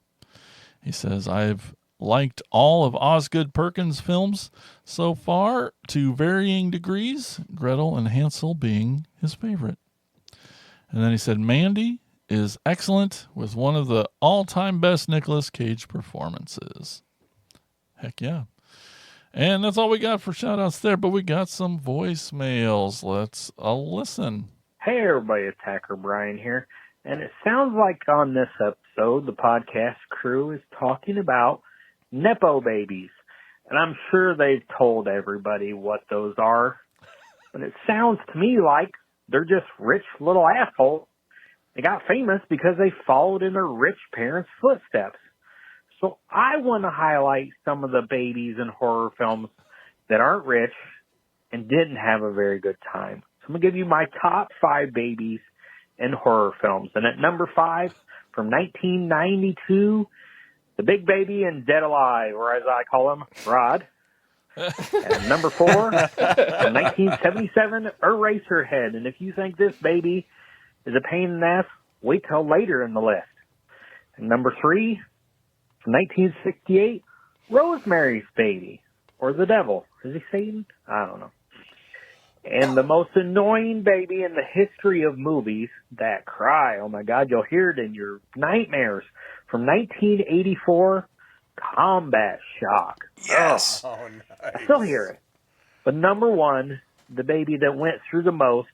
He says, I've liked all of Osgood Perkins' films so far to varying degrees, Gretel and Hansel being his favorite. And then he said, Mandy is excellent with one of the all-time best Nicolas Cage performances. Heck yeah. And that's all we got for shout-outs there, but we got some voicemails. Let's listen.
Hey, everybody, Attacker Brian here. And it sounds like on this episode, the podcast crew is talking about Nepo babies. And I'm sure they've told everybody what those are. But it sounds to me like they're just rich little assholes. They got famous because they followed in their rich parents' footsteps. So I want to highlight some of the babies in horror films that aren't rich and didn't have a very good time. So I'm going to give you my top 5 babies in horror films. And at number 5, from 1992, The Big Baby in Dead Alive, or as I call him, Rod. And number 4, from 1977, Eraserhead. And if you think this baby is a pain in the ass, wait till later in the list. And number 3, from 1968, Rosemary's Baby, or the devil. Is he Satan? I don't know. And the most annoying baby in the history of movies, that cry, oh my God, you'll hear it in your nightmares, from 1984, Combat Shock.
Yes.
Oh, nice. I still hear it. But number 1, the baby that went through the most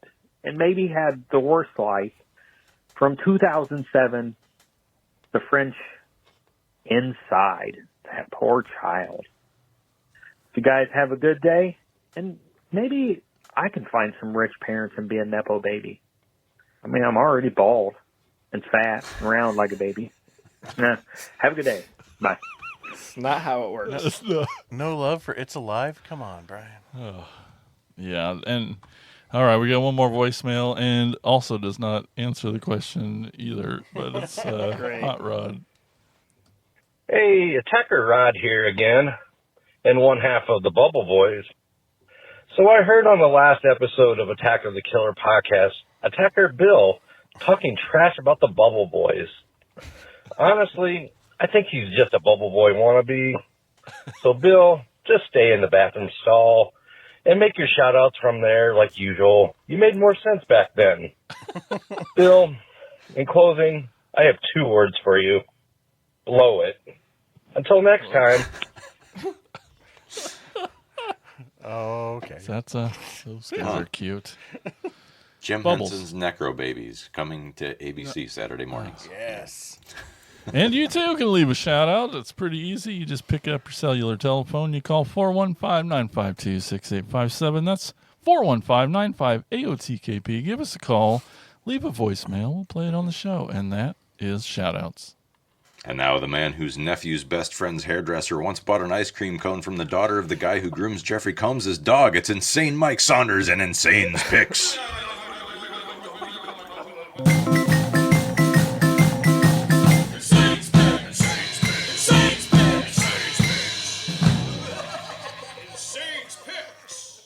and maybe had the worst life, from 2007, The French Inside. That poor child. If you guys have a good day, and maybe I can find some rich parents and be a Nepo baby. I mean, I'm already bald and fat and round like a baby. Have a good day. Bye.
Not how it works.
No love for It's Alive? Come on, Brian.
Oh, yeah, and all right, we got one more voicemail, and also does not answer the question either, but it's Hot Rod.
Hey, Attacker Rod here again, and one half of the Bubble Boys. So I heard on the last episode of Attack of the Killer podcast, Attacker Bill talking trash about the Bubble Boys. Honestly, I think he's just a Bubble Boy wannabe. So Bill, just stay in the bathroom stall and make your shout-outs from there like usual. You made more sense back then. Bill, in closing, I have 2 words for you. Blow it. Until next time.
Okay.
Those guys are cute.
Jim
Bubbles.
Henson's Necro Babies, coming to ABC Saturday mornings.
Yes.
And you too can leave a shout out. It's pretty easy. You just pick up your cellular telephone. You call 415-952-6857. That's 415-95-AOTKP. Give us a call. Leave a voicemail. We'll play it on the show. And that is shout outs.
And now the man whose nephew's best friend's hairdresser once bought an ice cream cone from the daughter of the guy who grooms Jeffrey Combs' dog. It's Insane Mike Saunders and Insane's Picks.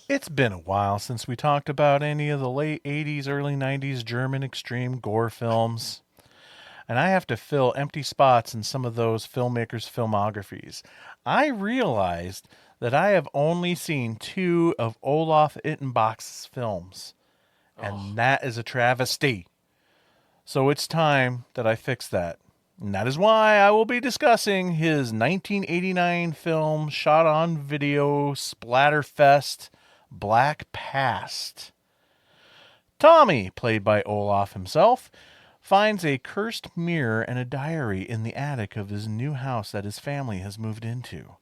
It's been a while since we talked about any of the late 80s, early 90s German extreme gore films. And I have to fill empty spots in some of those filmmakers' filmographies. I realized that I have only seen 2 of Olaf Ittenbach's films. And that is a travesty. So it's time that I fix that. And that is why I will be discussing his 1989 film shot on video splatterfest, Black Past. Tommy, played by Olaf himself, finds a cursed mirror and a diary in the attic of his new house that his family has moved into.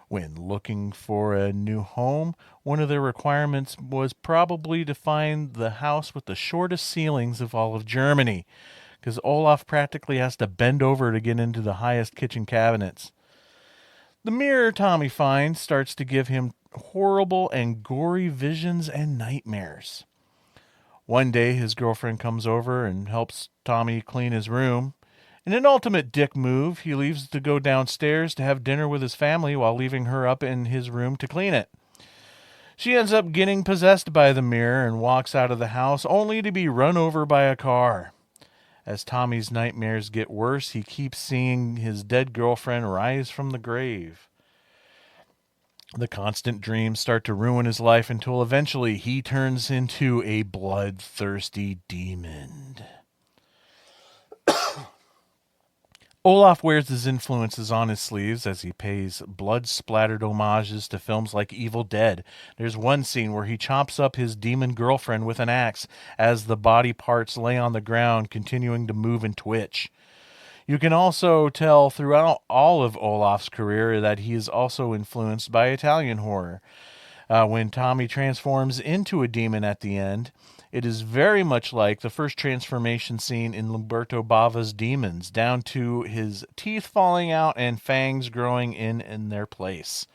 When looking for a new home, one of their requirements was probably to find the house with the shortest ceilings of all of Germany, because Olaf practically has to bend over to get into the highest kitchen cabinets. The mirror Tommy finds starts to give him horrible and gory visions and nightmares. One day, his girlfriend comes over and helps Tommy clean his room. In an ultimate dick move, he leaves to go downstairs to have dinner with his family while leaving her up in his room to clean it. She ends up getting possessed by the mirror and walks out of the house only to be run over by a car. As Tommy's nightmares get worse, he keeps seeing his dead girlfriend rise from the grave. The constant dreams start to ruin his life until eventually he turns into a bloodthirsty demon. Olaf wears his influences on his sleeves as he pays blood-splattered homages to films like Evil Dead. There's one scene where he chops up his demon girlfriend with an axe as the body parts lay on the ground, continuing to move and twitch. You can also tell throughout all of Olaf's career that he is also influenced by Italian horror. When Tommy transforms into a demon at the end, it is very much like the first transformation scene in Lamberto Bava's Demons, down to his teeth falling out and fangs growing in their place.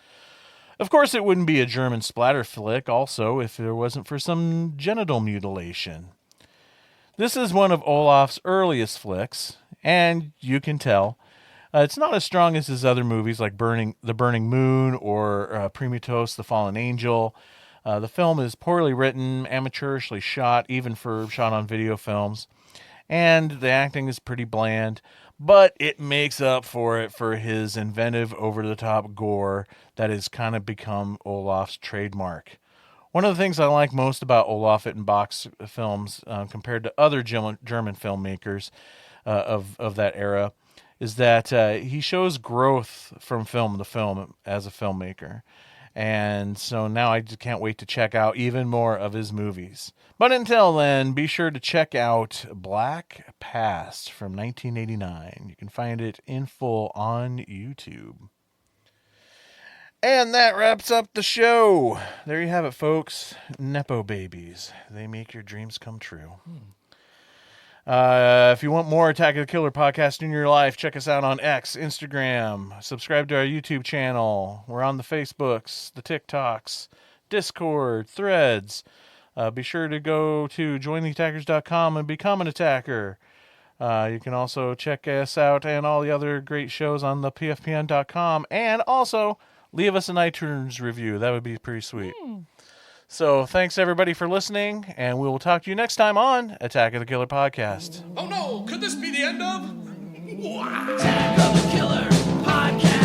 Of course, it wouldn't be a German splatter flick also if there wasn't for some genital mutilation. This is one of Olaf's earliest flicks, and you can tell. It's not as strong as his other movies like The Burning Moon or Prometheus, The Fallen Angel. The film is poorly written, amateurishly shot, even for shot-on-video films, and the acting is pretty bland, but it makes up for it for his inventive, over-the-top gore that has kind of become Olaf's trademark. One of the things I like most about Olaf Ittenbach's films compared to other German filmmakers of that era is that he shows growth from film to film as a filmmaker. And so now I just can't wait to check out even more of his movies. But until then, be sure to check out Black Past from 1989. You can find it in full on YouTube. And that wraps up the show. There you have it, folks. Nepo babies. They make your dreams come true. If you want more Attack of the Killer podcast in your life, check us out on X, Instagram. Subscribe to our YouTube channel. We're on the Facebooks, the TikToks, Discord, Threads. Be sure to go to jointheattackers.com and become an attacker. You can also check us out and all the other great shows on the pfpn.com. And also leave us an iTunes review. That would be pretty sweet. So thanks everybody for listening, and we will talk to you next time on Attack of the Killer Podcast.
Oh no, could this be the end of? Attack of the Killer Podcast.